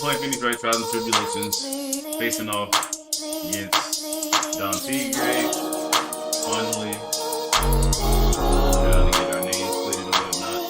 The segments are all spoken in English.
playing Phoenix Wright, Trials and Tribulations, facing off against Don Tigre. Finally, trying to get our names cleared and whatnot.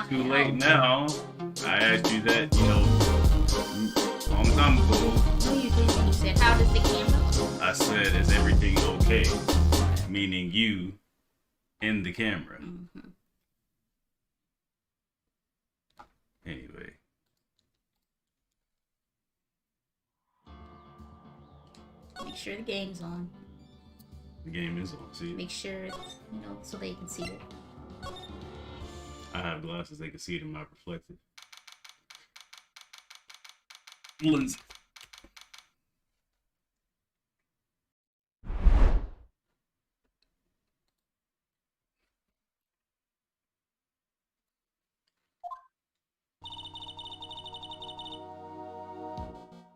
Too late now. I asked you that, a long time ago. No, you didn't. You said, how does the camera look? I said, is everything okay? Meaning you in the camera. Mm-hmm. Anyway. Make sure the game's on. The game is on, see? Make sure, so they can see it. I have glasses, they can see it in my reflective lens.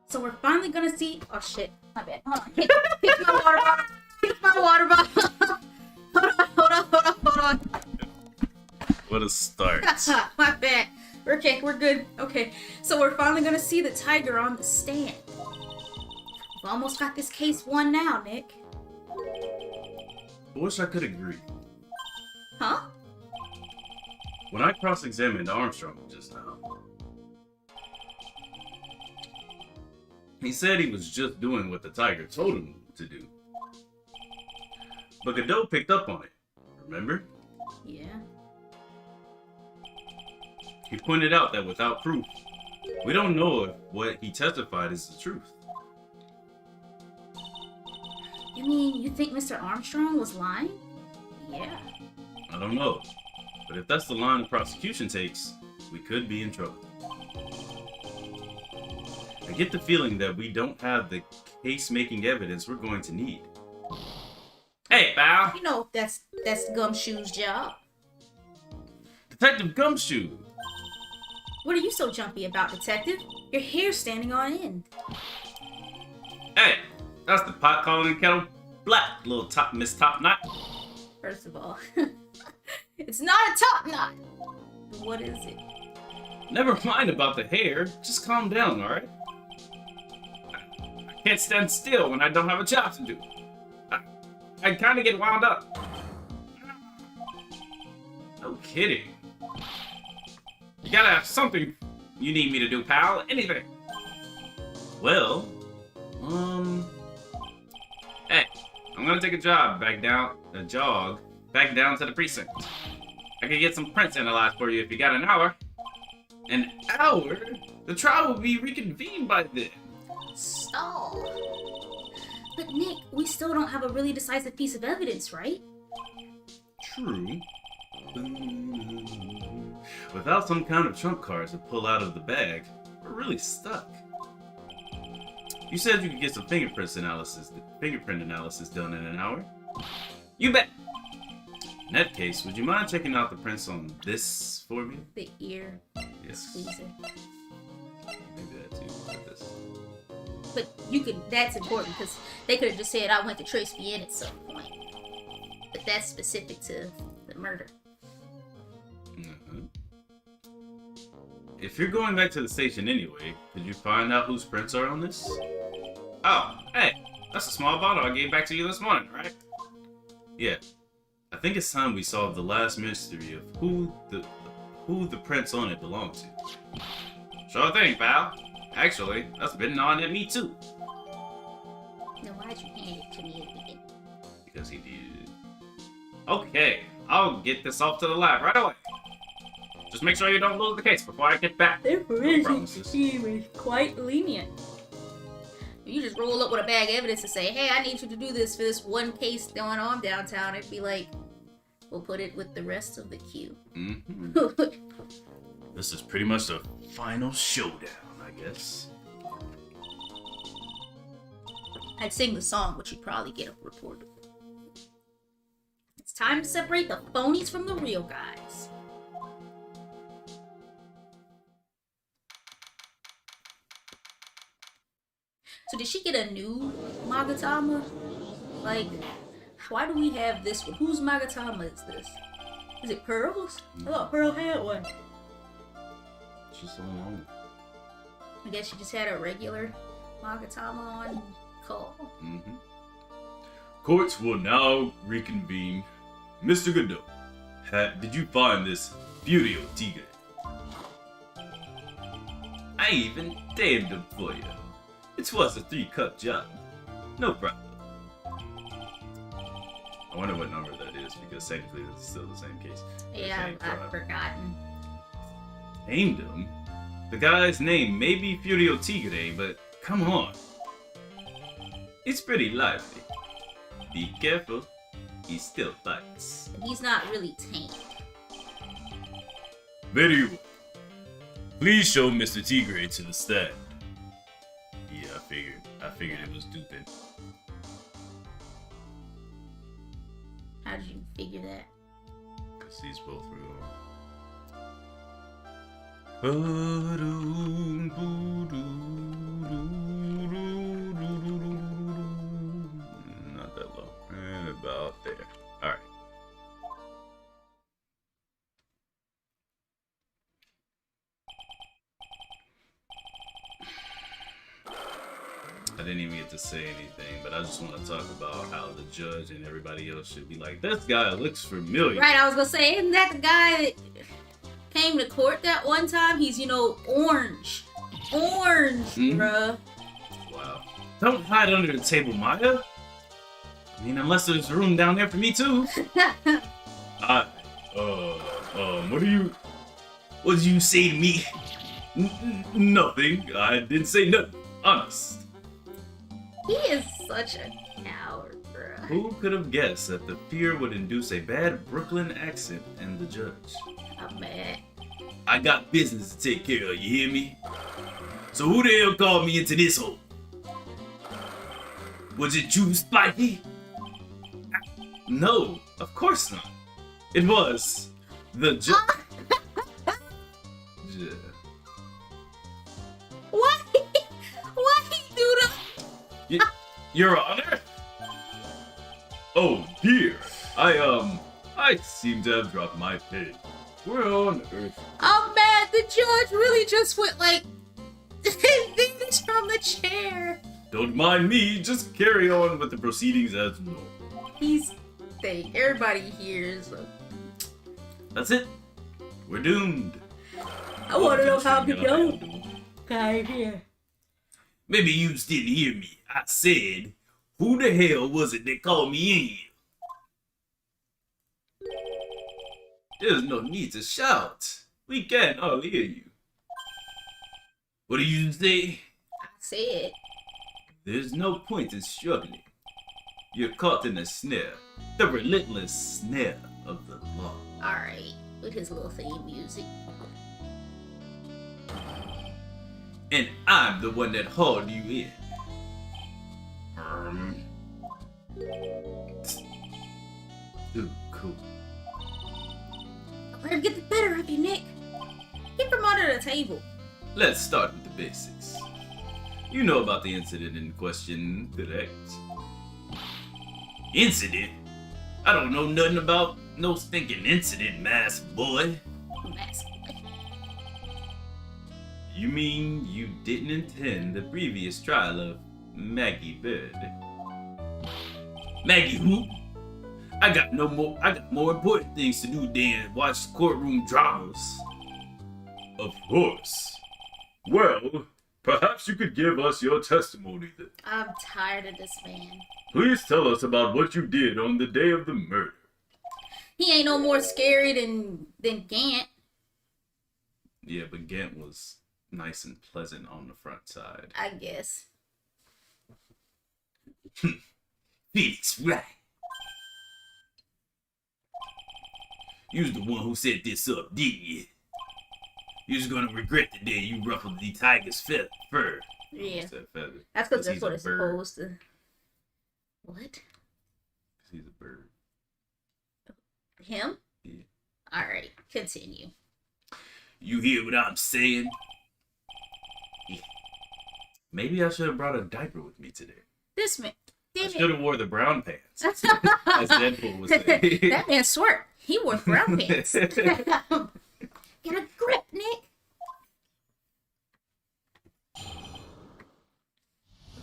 So we're finally gonna see. Oh shit! My bad. Hold on. Pick my water bottle. Pick my water bottle. Hold on. What a start. My bad. Okay, we're good. Okay, so we're finally gonna see the tiger on the stand. We've almost got this case won now, Nick. I wish I could agree. Huh? When I cross-examined Armstrong just now, he said he was just doing what the tiger told him to do. But Godot picked up on it. Remember? Yeah. He pointed out that without proof, we don't know if what he testified is the truth. You mean you think Mr. Armstrong was lying? Yeah. I don't know. But if that's the line the prosecution takes, we could be in trouble. I get the feeling that we don't have the case-making evidence we're going to need. Hey, pal! You know, that's Gumshoe's job. Detective Gumshoe! What are you so jumpy about, Detective? Your hair's standing on end. Hey! That's the pot calling the kettle black, little Miss Top Knot. First of all, it's not a top knot. What is it? Never mind about the hair. Just calm down, alright? I can't stand still when I don't have a job to do. I kind of get wound up. No kidding. You gotta have something you need me to do, pal. Anything. Well, hey, I'm gonna take a jog back down to the precinct. I can get some prints analyzed for you if you got an hour. An hour? The trial will be reconvened by then. Stall. But Nick, we still don't have a really decisive piece of evidence, right? True. Without some kind of trump cards to pull out of the bag, we're really stuck. You said you could get some fingerprint analysis done in an hour? You bet! In that case, would you mind checking out the prints on this for me? The ear Yes. squeezer. Maybe that too. Like this. But you could, that's important because they could have just said I went to Trace Vienna at some point. But that's specific to the murder. Mm-hmm. If you're going back to the station anyway, could you find out whose prints are on this? Oh, hey, that's a small bottle I gave back to you this morning, right? Yeah. I think it's time we solve the last mystery of who the prints on it belong to. Sure thing, pal. Actually, that's been gnawing at me too. Then why'd you hand it to me at the beginning? Because he did. Okay, I'll get this off to the lab right away. Just make sure you don't lose the case before I get back. Their No forensic promises. team is quite lenient. You just roll up with a bag of evidence and say, hey, I need you to do this for this one case going on downtown. It'd be like, we'll put it with the rest of the queue. Mm-hmm. This is pretty much the final showdown, I guess. I'd sing the song, but you'd probably get a report. It's time to separate the phonies from the real guys. So did she get a new Magatama? Like, why do we have this one? Whose Magatama is this? Is it Pearl's? I thought Pearl had one. She's so long. I guess she just had a regular Magatama on call. Mm-hmm. Courts will now reconvene. Mr. Godot, did you find this Furio Tigre? I even tamed him for you. It was a 3-cup job. No problem. I wonder what number that is, because technically it's still the same case. Yeah, I've forgotten. Tamed him? The guy's name may be Furio Tigre, but come on. It's pretty lively. Be careful, he still bites. He's not really tamed. Very well. Please show Mr. Tigre to the stand. Yeah, I figured it was duping. How did you figure that? Cause these both were not that low. And about there. Alright. I didn't even get to say anything, but I just want to talk about how the judge and everybody else should be like, this guy looks familiar. Right, I was gonna say, isn't that the guy that came to court that one time? He's, you know, orange. Orange, bruh. Wow. Don't hide under the table, Maya. I mean, unless there's room down there for me too. What did you say to me? Nothing. I didn't say nothing. Honest. He is such a coward, bro. Who could have guessed that the fear would induce a bad Brooklyn accent in the judge? I'm mad. I got business to take care of, you hear me? So who the hell called me into this hole? Was it you, Spikey? No, of course not. It was the judge. What? Why he do that? Your Honor? Oh dear, I seem to have dropped my pen. Where on earth? I'm mad. The judge really just went like things from the chair. Don't mind me. Just carry on with the proceedings as normal. He's fake. Everybody hears. That's it. We're doomed. I want to know how we go. Guy here. Maybe you just didn't hear me. I said, who the hell was it that called me in here? There's no need to shout. We can't all hear you. What do you say? I said. There's no point in struggling. You're caught in a snare. The relentless snare of the law. Alright, with his little theme music. And I'm the one that hauled you in. Too cool. Let him get the better of you, Nick. Get from under the table. Let's start with the basics. You know about the incident in question, correct? Incident? I don't know nothing about no stinking incident, masked boy. Masked boy. You mean you didn't attend the previous trial of Maggey Byrde? Maggey who? I got more important things to do than watch courtroom dramas. Of course. Well, perhaps you could give us your testimony then. I'm tired of this man. Please tell us about what you did on the day of the murder. He ain't no more scary than Gant. Yeah, but Gant was nice and pleasant on the front side. I guess. Felix Wright. You was the one who set this up, didn't you? You was gonna regret the day you ruffled the tiger's fur. Yeah. That feather? That's because that's he's what a it's bird. supposed to. What? Because he's a bird. Him? Yeah. Alright, continue. You hear what I'm saying? Yeah. Maybe I should have brought a diaper with me today. This man. I Damn should it. have wore the brown pants. As Deadpool was saying. That man swore. He wore brown pants. Get a grip, Nick.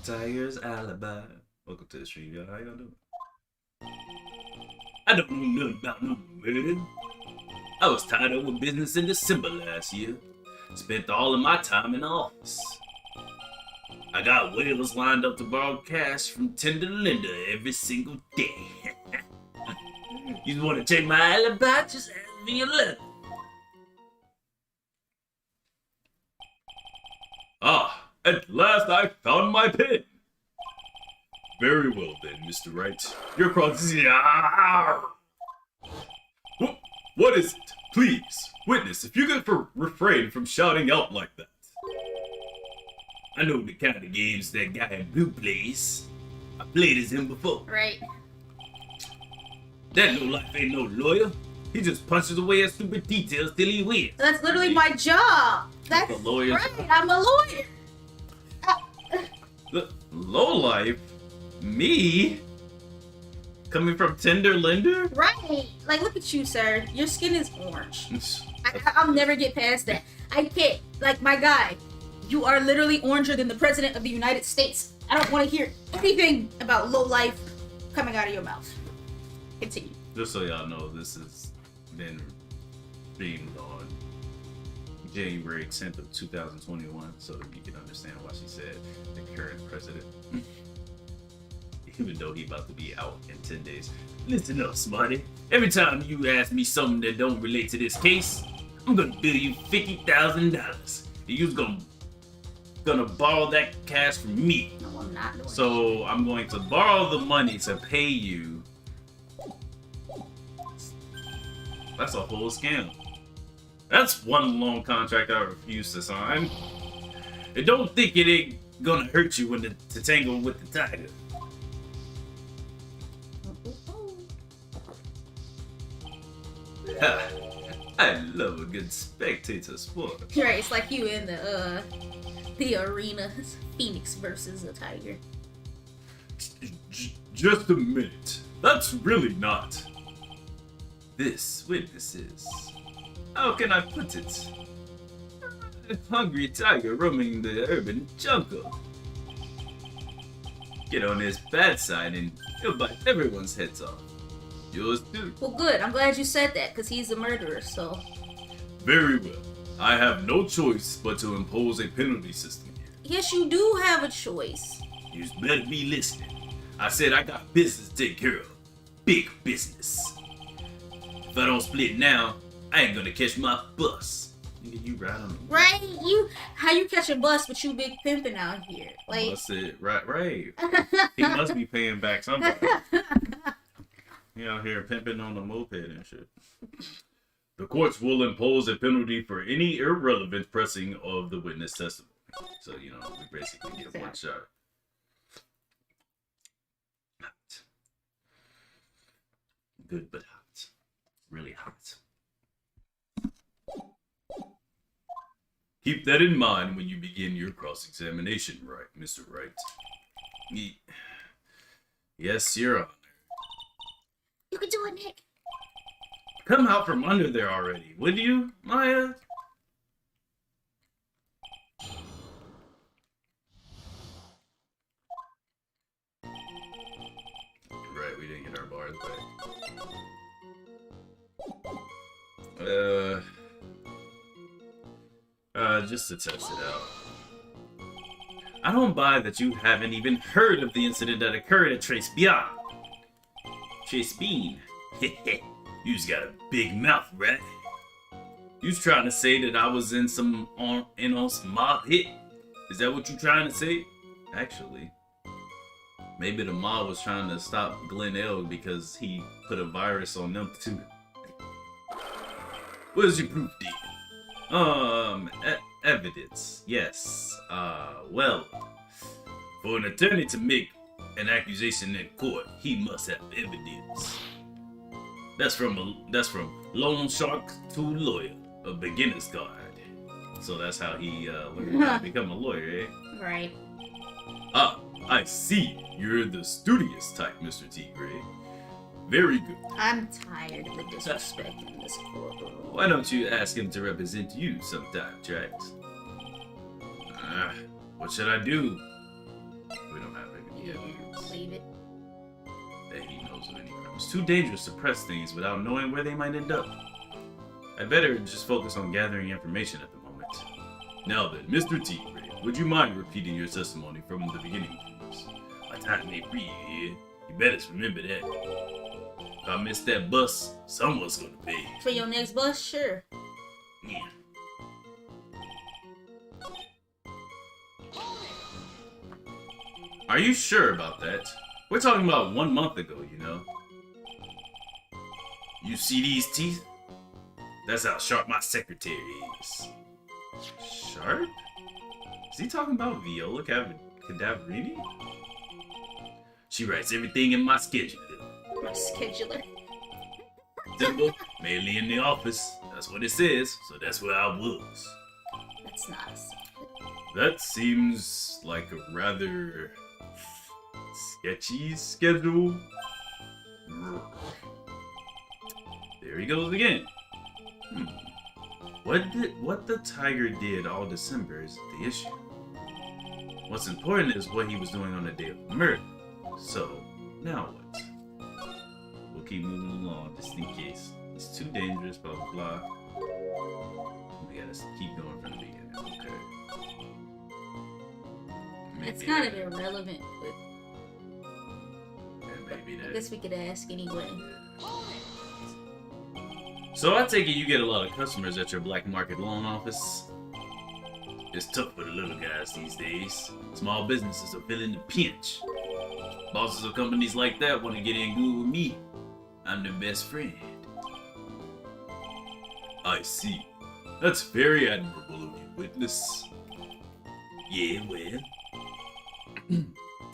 Tiger's alibi. Welcome to the stream, y'all. How y'all doing? I don't know nothing about no murder. I was tied up with business in December last year. Spent all of my time in the office. I got whalers lined up to borrow cash from tender lender every single day. You want to check my alibi? Just ask me a letter. Ah, at last I found my pen. Very well then, Mr. Wright. Your cross. What is it? Please, witness, if you could refrain from shouting out like that. I know the kind of games that guy in blue plays. I played as him before. Right. That low-life ain't no lawyer. He just punches away at stupid details till he wins. That's literally my job. That's a lawyer. right. I'm a lawyer. The low-life? Me? Coming from Tender Lender? Right. Like, look at you, sir. Your skin is orange. I'll never get past that. I can't. Like, my guy, you are literally oranger than the President of the United States. I don't want to hear anything about low life coming out of your mouth. Continue. Just so y'all know, this has been streamed on January 10th of 2021, so you can understand why she said the current president. even though he about to be out in 10 days. Listen up, Smarty. Every time you ask me something that don't relate to this case, I'm gonna bill you $50,000. You're gonna borrow that cash from me. No, I'm not doing So I'm going to borrow the money to pay you. That's a whole scam. That's one loan contract I refuse to sign. And don't think it ain't gonna hurt you when to tangle with the tiger. Ha, I love a good spectator sport. Right, it's like you in the arena. Phoenix versus a tiger. Just a minute. That's really not. This witnesses. How can I put it? A hungry tiger roaming the urban jungle. Get on his bad side and he'll bite everyone's heads off. Yours too. Well, good. I'm glad you said that, because he's a murderer, so... Very well. I have no choice but to impose a penalty system here. Yes, you do have a choice. You better be listening. I said I got business to take care of. Big business. If I don't split now, I ain't gonna catch my bus. Nigga, you ride on the Right? How you catch a bus but you big pimping out here? Like... That's it. Right. He must be paying back somebody. He out here pimping on the moped and shit. The courts will impose a penalty for any irrelevant pressing of the witness testimony. So, we basically get one shot. Hot. Good, but hot. Really hot. Keep that in mind when you begin your cross-examination, right, Mr. Wright? Yes, Your Honor. You can do it, Nick. Come out from under there already, would you, Maya? Right, we didn't get our bars back. Just to test it out. I don't buy that you haven't even heard of the incident that occurred at Trace Beyond. Trace Bean. You's got a big mouth, right? You's trying to say that I was in on some mob hit? Is that what you trying to say? Actually, maybe the mob was trying to stop Glenn L because he put a virus on them too. Where's your proof, dear? Evidence. Yes. Well, for an attorney to make an accusation in court, he must have evidence. That's from loan shark to lawyer, a beginner's guide. So that's how he learned how to become a lawyer, eh? Right. Ah, I see. You're the studious type, Mr. Tigre. Very good. I'm tired of the disrespect in this courtroom. Why don't you ask him to represent you sometime, Jax? What should I do? We don't have any evidence. Leave it. That he knows of any crime. It's too dangerous to press things without knowing where they might end up. I'd better just focus on gathering information at the moment. Now then, Mr. Tigre, would you mind repeating your testimony from the beginning, please? My time ain't free here. You better remember that. If I miss that bus, someone's gonna pay. For your next bus? Sure. Yeah. Are you sure about that? We're talking about 1 month ago, you know. You see these teeth? That's how sharp my secretary is. Sharp? Is he talking about Viola Cadaverini? She writes everything in my schedule. My scheduler. Simple, mainly in the office. That's what it says, so that's where I was. That's not a secret. That seems like a rather sketchy schedule. There he goes again. What the tiger did all December is the issue. What's important is what he was doing on the day of the murder. So, now what? We'll keep moving along just in case. It's too dangerous, blah blah blah. We gotta keep going from the beginning. Okay. It's kind of irrelevant, but me that. I guess we could ask anyway. So I take it you get a lot of customers at your black market loan office? It's tough for the little guys these days. Small businesses are feeling the pinch. Bosses of companies like that want to get in good with me. I'm their best friend. I see. That's very admirable of you, witness. Yeah, well.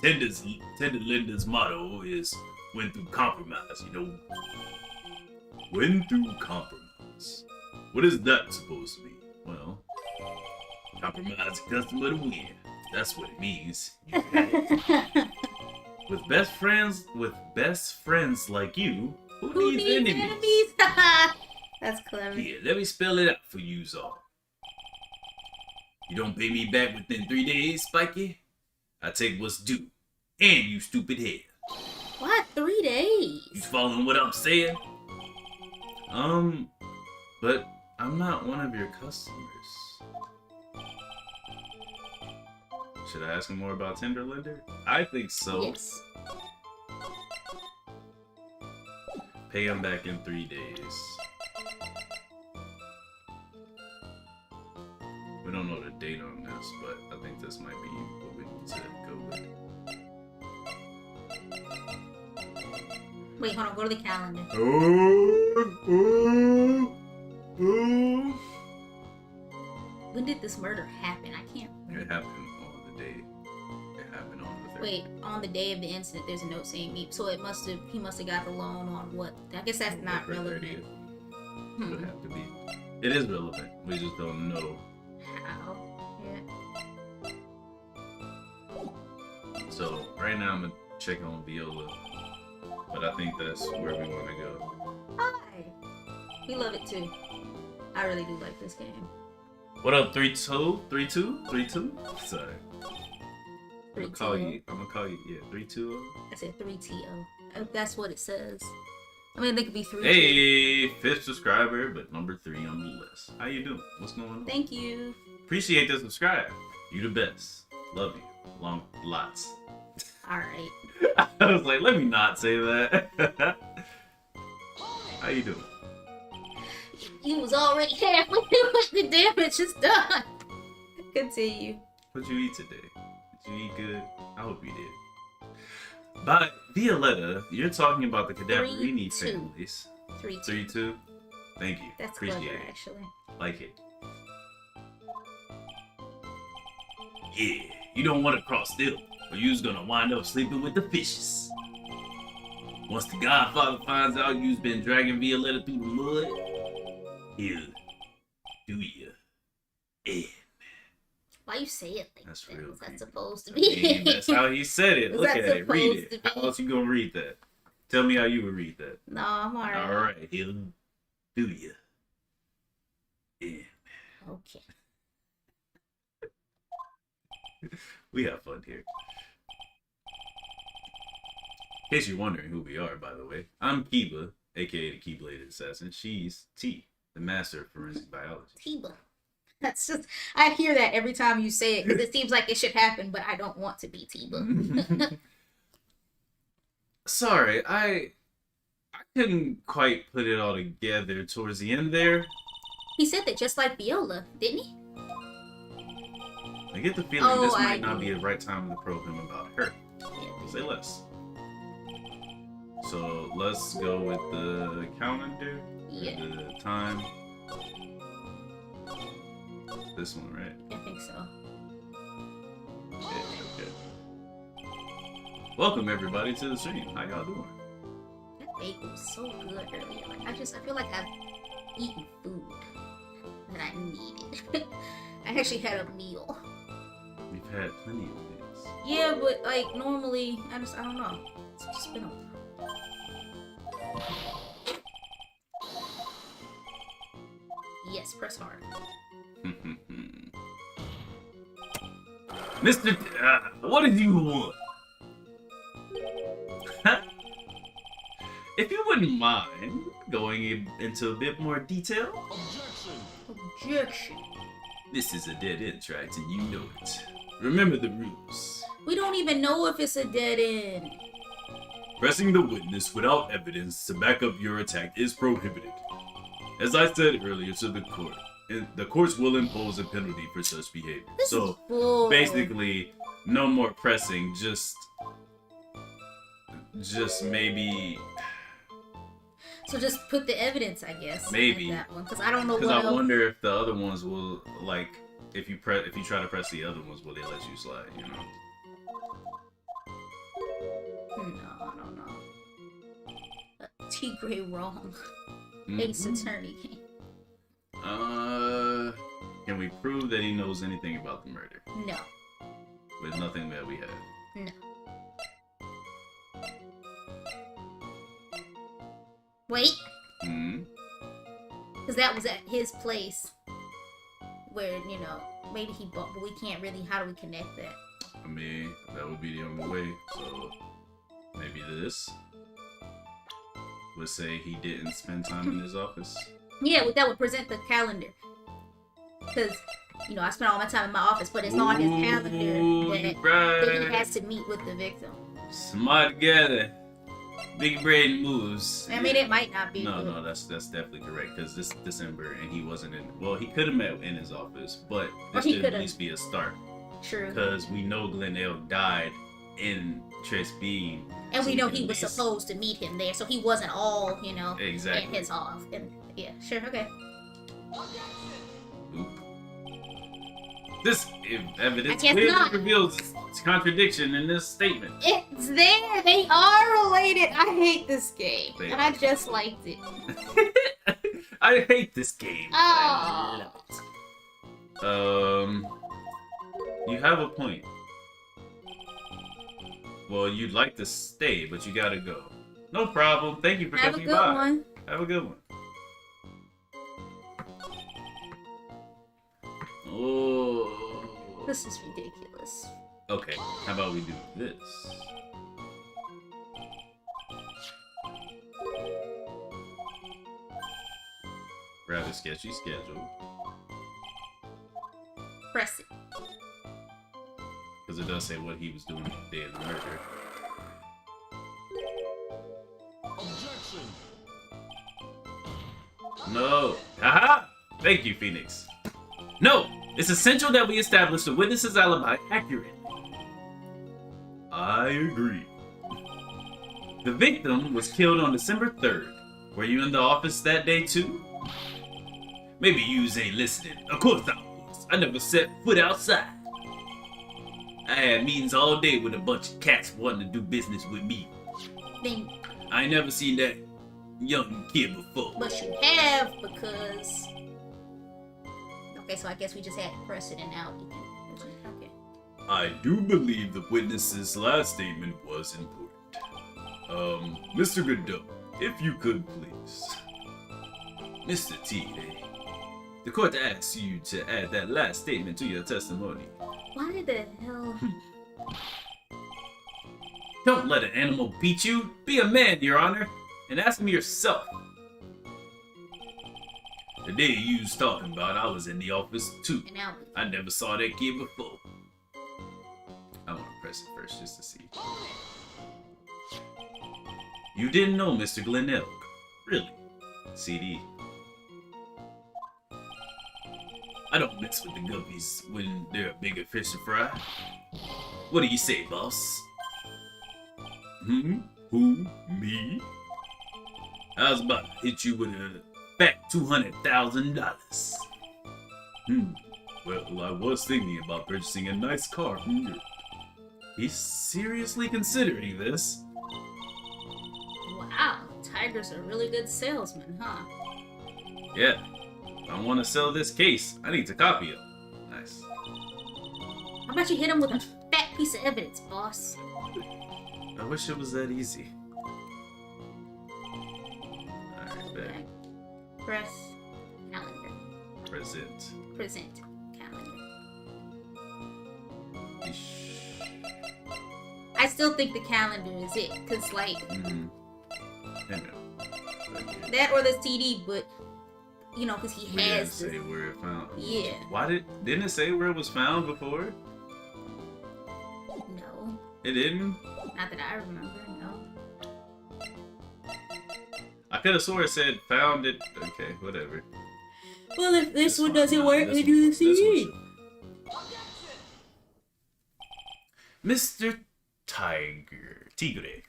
Tender Linda's motto is win through compromise, you know. Win through compromise. What is that supposed to be? Well, compromise a customer to win. That's what it means. You got it. With best friends like you, who needs enemies? That's clever. Here, let me spell it out for you all. You don't pay me back within 3 days, Spiky? I take what's due. And you stupid head. What? 3 days? You following what I'm saying? But I'm not one of your customers. Should I ask him more about Tinderlinder? I think so. Yes. Pay him back in 3 days. We don't know the date on this, but I think this might be what we need to go with. Wait, hold on. Go to the calendar. When did this murder happen? I can't remember. It happened on the day. It happened on the 30th. Wait, on the day of the incident, there's a note saying me. So he must have got the loan on what? I guess that's not November relevant. 30th. Would have to be. It is relevant. We just don't know. How? Yeah. So right now I'm gonna check on Viola, but I think that's where we want to go. Hi. We love it too. I really do like this game. What up, 3-2? 3-2? 3-2? Sorry. I'm 3-2. gonna call you, yeah, 3-2. I said 3TO. That's what it says. I mean, they could be 3. Hey, 5th subscriber, but number 3 on the list. How you doing? What's going on? Thank you. Appreciate the subscribe. You the best. Love you. Long lots. All right. I was like, let me not say that. How you doing? You was already halfway through with the damage is done. Continue. What'd you eat today? Did you eat good? I hope you did. But Violetta, you're talking about the Cadaverini 3-2. families. 3-2. 3-2. Thank you. That's Appreciate clever, it. actually. Like it. Yeah, you don't want to cross still, or you's gonna wind up sleeping with the fishes. Once the Godfather finds out you's been dragging Violetta through the mud, he'll do you in. Why you say it like That's that? real Is that creepy. supposed to I be? mean, that's how he said it. Is Look that at it. Read supposed it. to How be? else you gonna read that? Tell me how you would read that. No, I'm alright. Alright, he'll do you in. Okay. We have fun here. In case you're wondering who we are, by the way, I'm Kiba, aka the Keybladed Assassin. She's T, the master of forensic biology. Tiba. That's just, I hear that every time you say it because it seems like it should happen, but I don't want to be Tiba. Sorry, I couldn't quite put it all together towards the end there. He said that just like Viola, didn't he? I get the feeling this I might not do. be the right time to probe him about her. Yeah. Say less. So let's go with the calendar. Yeah. The time. This one, right? I think so. Okay. Welcome everybody to the stream. How y'all doing? That bagel was so good earlier. Like I feel like I've eaten food that I needed. I actually had a meal. We've had plenty of things. Yeah, but like normally, I don't know. It's just been a while. Yes, press hard. Mr. What did you want? If you wouldn't mind going into a bit more detail. Objection. This is a dead end tract and you know it. Remember the rules. We don't even know if it's a dead end. Pressing the witness without evidence to back up your attack is prohibited. As I said earlier to the court, the courts will impose a penalty for such behavior. So basically, no more pressing, just maybe. So just put the evidence, I guess. Maybe. That one, because I don't know. Because I wonder if the other ones will, like, if you try to press the other ones, will they let you slide? You know. No, I don't know. Tigre wrong. Ace Attorney. Can we prove that he knows anything about the murder? No. With nothing that we have. No. Wait. Because that was at his place. Where, you know, maybe he bought, but we can't really, how do we connect that? I mean, that would be the only way, so maybe this would say he didn't spend time in his office? Yeah, that would present the calendar. Because, you know, I spent all my time in my office, but it's on his calendar that he has to meet with the victim. Smart together. Big brain moves. I mean, it might not be. No, that's definitely correct. Because this December, and he wasn't in. Well, he could have met in his office, but this should at least be a start. True. Because we know Glenn died in Trace Bean. And we know he was supposed to meet him there, so he wasn't all, you know, exactly. in his off. And yeah, sure, okay. Oop. This evidence clearly reveals contradiction in this statement. It's there. They are related. I hate this game, and I just liked it. I hate this game. Oh. I love it. You have a point. Well, you'd like to stay, but you gotta go. No problem. Thank you for coming by. Have a good one. Have a good one. Oh. This is ridiculous. Okay, how about we do this? Rather sketchy schedule. Press it. Because it does say what he was doing the day of the murder. Objection! No. Haha! Thank you, Phoenix. No! It's essential that we establish the witness's alibi accurately. I agree. The victim was killed on December 3rd. Were you in the office that day too? Maybe yous ain't listening. Of course I was. I never set foot outside. I had meetings all day with a bunch of cats wanting to do business with me. I ain't never seen that young kid before. But you have, because... Okay, so I guess we just had to press it and now we can... Okay. I do believe the witness's last statement was important. Mr. Godot, if you could please. Mr. Tigre, the court asks you to add that last statement to your testimony. Why the hell? Don't let an animal beat you. Be a man, Your Honor, and ask him yourself. The day you was talking about, I was in the office too. I never saw that kid before. I want to press it first just to see. You didn't know Mr. Glenelg, really? CD. I don't mess with the guppies when they're a bigger fish to fry. What do you say, boss? Who? Me? I was about to hit you with a fat $200,000. Well, I was thinking about purchasing a nice car from Europe. He's seriously considering this. Wow, Tiger's a really good salesman, huh? Yeah. If I want to sell this case, I need to copy it. Nice. How about you hit him with a fat piece of evidence, boss? I wish it was that easy. Alright, back. Press calendar. Present calendar. Eesh. I still think the calendar is it, cause like that or the CD, but you know, cause he has. Didn't say where it found. Yeah. Why didn't it say where it was found before? No. It didn't. Not that I remember. No. could have sworn it said found it. Okay, whatever. Well, if this one one- doesn't work, this then one- do the this one CD. should. Mr. Tigre.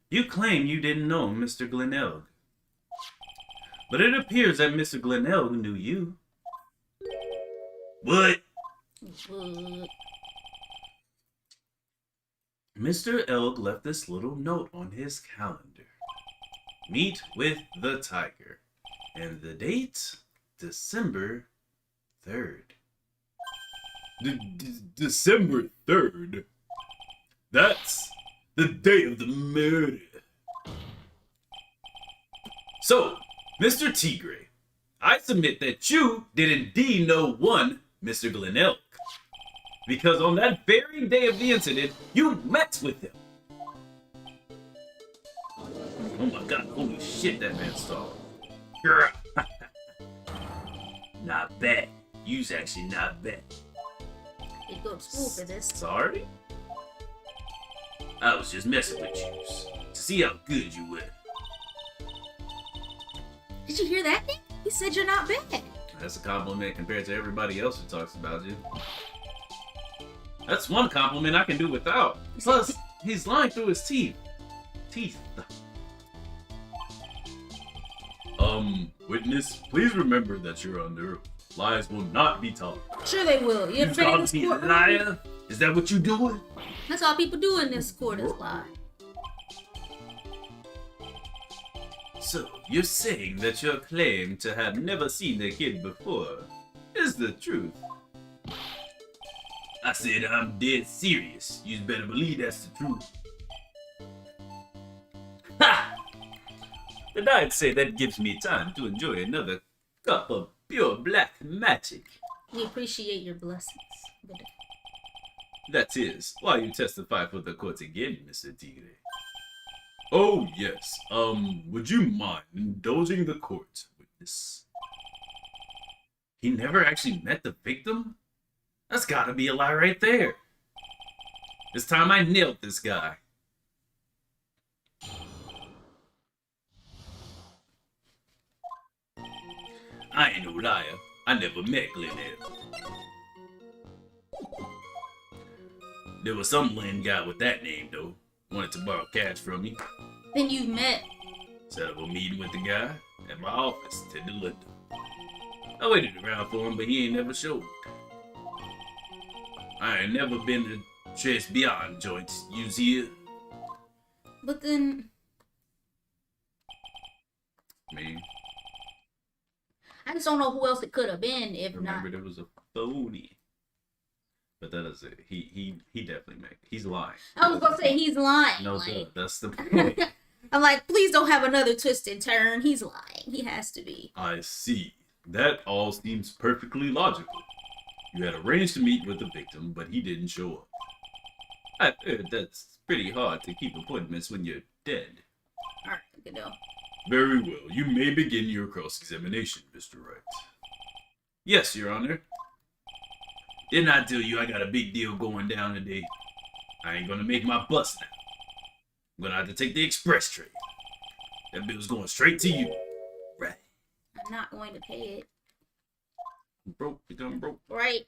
You claim you didn't know Mr. Glenelg. But it appears that Mr. Glenelg knew you. What? Mr. Elg left this little note on his calendar. Meet with the tiger. And the date? December 3rd. December 3rd? That's the day of the murder. So, Mr. Tigre, I submit that you did indeed know one Mr. Glenelg. Because on that very day of the incident, you met with him. Oh my god, holy shit, that man's tall. Not bad. You's actually not bad. You go to school for this. Sorry? I was just messing with you to see how good you were. Did you hear that, Nick? He said you're not bad. That's a compliment compared to everybody else who talks about you. That's one compliment I can do without. Plus, he's lying through his teeth. Witness, please remember that you're under oath. Lies will not be tolerated. Sure they will. You called me a liar? Is that what you doing? That's all people do in this court is lie. So, you're saying that your claim to have never seen the kid before is the truth? I said I'm dead serious. You better believe that's the truth. Ha! And I'd say that gives me time to enjoy another cup of pure black magic. We appreciate your blessings. But That is why you testify for the court again, Mr. Tigre. Oh, yes. Would you mind indulging the court, witness? He never actually met the victim? That's gotta be a lie right there. This time I nailed this guy. I ain't no liar. I never met Glenelg. There was some land guy with that name, though. Wanted to borrow cash from me. then you met. Set up a meeting with the guy at my office, Ted Linda. I waited around for him, but he ain't never showed. I ain't never been to Trace Beyond joints. You see it? But then Man, I just don't know who else it could have been if remember not. there was a phony. But that is it. He definitely make. He's lying. I was gonna say he's lying. No, like, sir. That's the point. I'm like, please don't have another twist and turn. He's lying. He has to be. I see. That all seems perfectly logical. You had arranged to meet with the victim, but he didn't show up. I heard that's pretty hard to keep appointments when you're dead. Alright, good deal. Very well. You may begin your cross-examination, Mr. Wright. Yes, Your Honor. Didn't I tell you I got a big deal going down today? I ain't gonna make my bus now. I'm gonna have to take the express train. That bill's going straight to you. Right. I'm not going to pay it. I'm broke. Become broke. Right.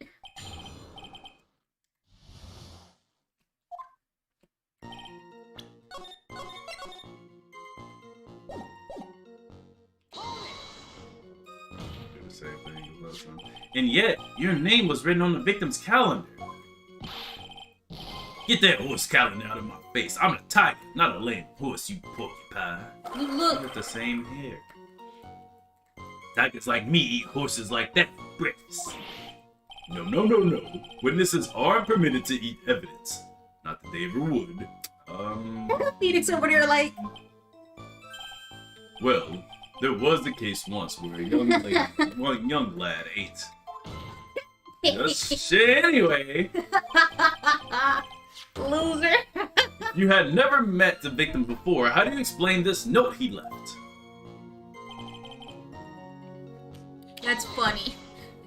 Do the same thing as last time. And yet, your name was written on the victim's calendar. Get that horse calendar out of my face. I'm a tiger, not a lame horse, you porcupine. You look. With the same hair. Tigers like me eat horses like that for breakfast. No, no, no, no. Witnesses aren't permitted to eat evidence. Not that they ever would. Phoenix over there like, Well, there was the case once where a young lady, one young lad ate. Just shit anyway. loser. You had never met the victim before. How do you explain this note he left? That's funny.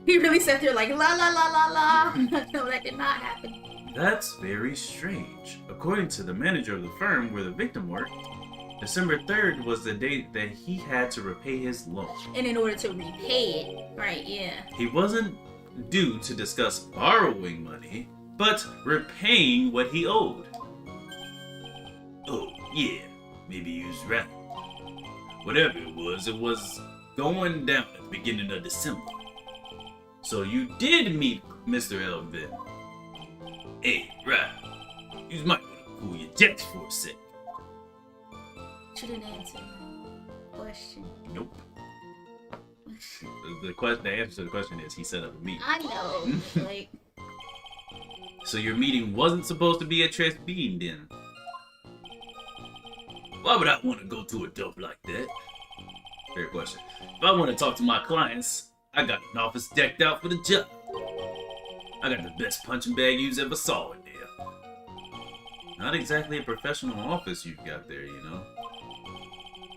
He really sat there like, la la la la la. No, that did not happen. That's very strange. According to the manager of the firm where the victim worked, December 3rd was the date that he had to repay his loan. And in order to repay it, right, yeah. He wasn't due to discuss borrowing money, but repaying what he owed. Oh, yeah, maybe you was right. Whatever it was going down at the beginning of December. So you did meet Mr. Elvin. Hey, right. You might want to cool your jets for a sec. You didn't answer my question. Nope. The answer to the question is he set up a meeting. I know. Like, So your meeting wasn't supposed to be at Tribulations then? Why would I want to go to a dump like that? Fair question. If I want to talk to my clients, I got an office decked out for the job. I got the best punching bag you ever saw in there. Not exactly a professional office you've got there, you know.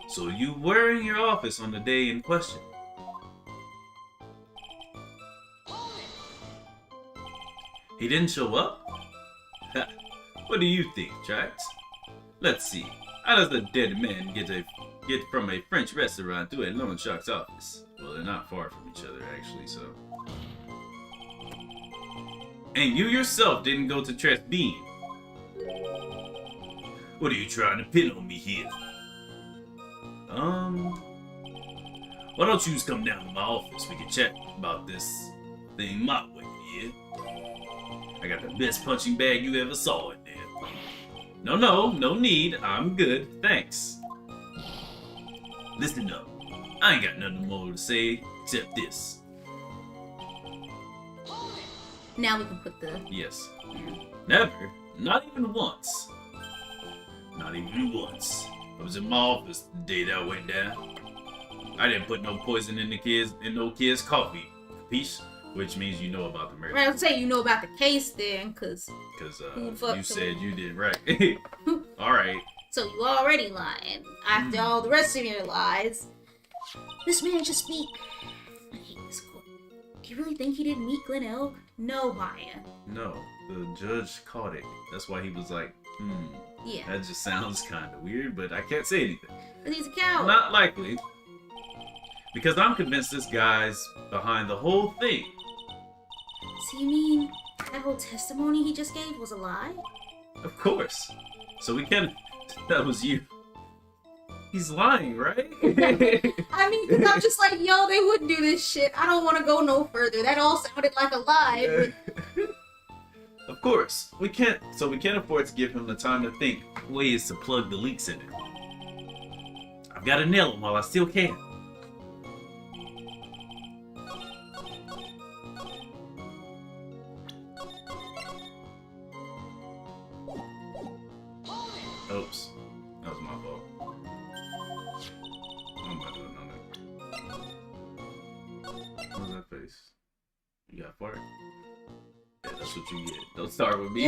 So you were in your office on the day in question. He didn't show up? Ha. What do you think, Trax? Let's see. How does a dead man get from a French restaurant to a loan shark's office? Well, they're not far from each other, actually, so. And you yourself didn't go to Tribulations. What are you trying to pin on me here? Why don't you just come down to my office? We can chat about this thing my way, yeah? I got the best punching bag you ever saw in there. No need. I'm good, thanks. Listen up. I ain't got nothing more to say except this. now we can put the... Yes. Yeah. Never. Not even once. Not even once. I was in my office the day that went down. I didn't put no poison in no kids' coffee. Capiche? Which means you know about the murder. Right, I would say you know about the case then, because you said you did right. Alright. So you already lying. After all the rest of your lies. This man just meet... I hate this quote. Do you really think he didn't meet Glen Elg? No, Maya. No. The judge caught it. That's why he was like, Yeah. that just sounds kind of weird, but I can't say anything. Because he's a coward. Not likely. Because I'm convinced this guy's behind the whole thing. So you mean that whole testimony he just gave was a lie? Of course. So we can... That was you. He's lying, right? I mean, because I'm just like, yo, they wouldn't do this shit. I don't want to go no further. That all sounded like a lie. But... Of course. We can't afford to give him the time to think ways to plug the leaks in it. I've got to nail him while I still can. Oops. That was my fault. I'm not doing that. What was that face? You got fart? Yeah, that's what you get. Don't start with me.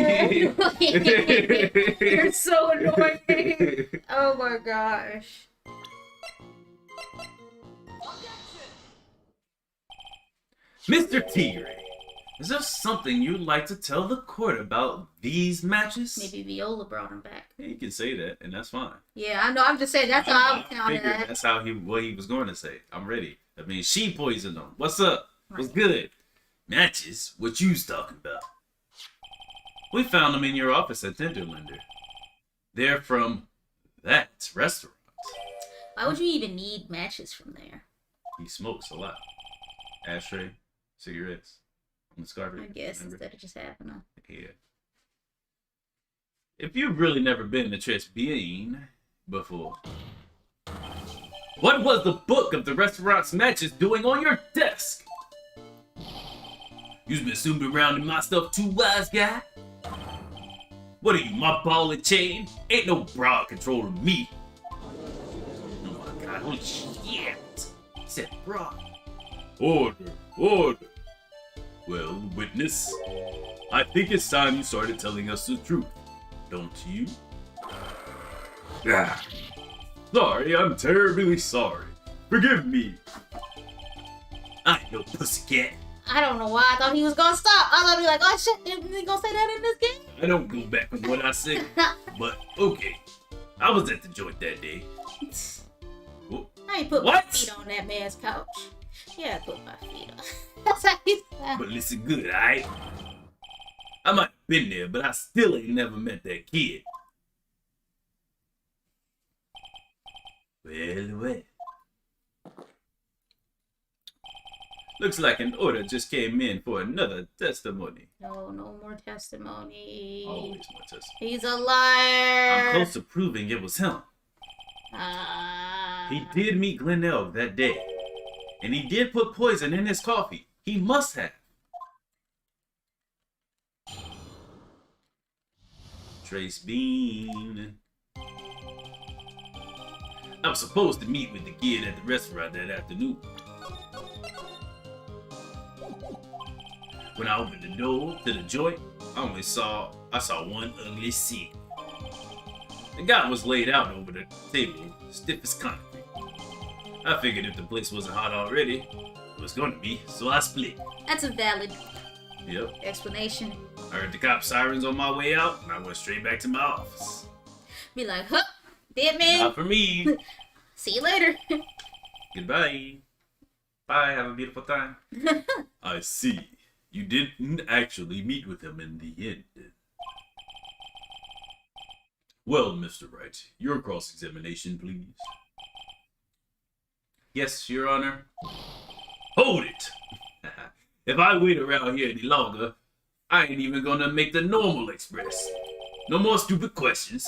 You're so annoying. Oh my gosh. Mr. Tigre, is there something you'd like to tell the court about these matches? Maybe Viola brought him back. Yeah, you can say that, and that's fine. Yeah, I know. I'm just saying that's how I'm counting that. That's what he was going to say. I'm ready. I mean, she poisoned him. What's up? What's good? Matches? What you's talking about? We found them in your office at Tenderlander. They're from that restaurant. Why would you even need matches from there? He smokes a lot. Ashtray, cigarettes, on the scarf. I guess instead of just having a... Yeah. If you've really never been to Tribulations before, what was the book of the restaurant's matches doing on your desk? You've been snooping around in my stuff too, wise guy. What are you, my ball and chain? Ain't no broad controlling me. Oh my god, holy shit. He said broad. Order, order. Well, witness, I think it's time you started telling us the truth, don't you? Ah. Sorry, I'm terribly sorry. Forgive me. I ain't no pussycat. I don't know why I thought he was gonna stop. I thought he'd be like, oh shit, is he gonna say that in this game? I don't go back on what I said, but okay. I was at the joint that day. I ain't put my feet on that man's couch. Yeah, I put my feet on. That's how you sound. But listen good, alright? I might have been there, but I still ain't never met that kid. Well. Looks like an order just came in for another testimony. No more testimony. Always more testimony. He's a liar. I'm close to proving it was him. He did meet Glen Elg that day. And he did put poison in his coffee. He must have. Trace Bean. I was supposed to meet with the kid at the restaurant that afternoon. When I opened the door to the joint, I saw one ugly scene. The guy was laid out over the table, stiff as concrete. I figured if the place wasn't hot already, it was going to be, so I split. That's a valid explanation. I heard the cop sirens on my way out, and I went straight back to my office. Be like, huh, dead man. Not for me. See you later. Goodbye. Bye, have a beautiful time. I see. You didn't actually meet with him in the end. Well, Mr. Wright, your cross-examination, please. Yes, Your Honor. Hold it! If I wait around here any longer, I ain't even gonna make the normal express. No more stupid questions.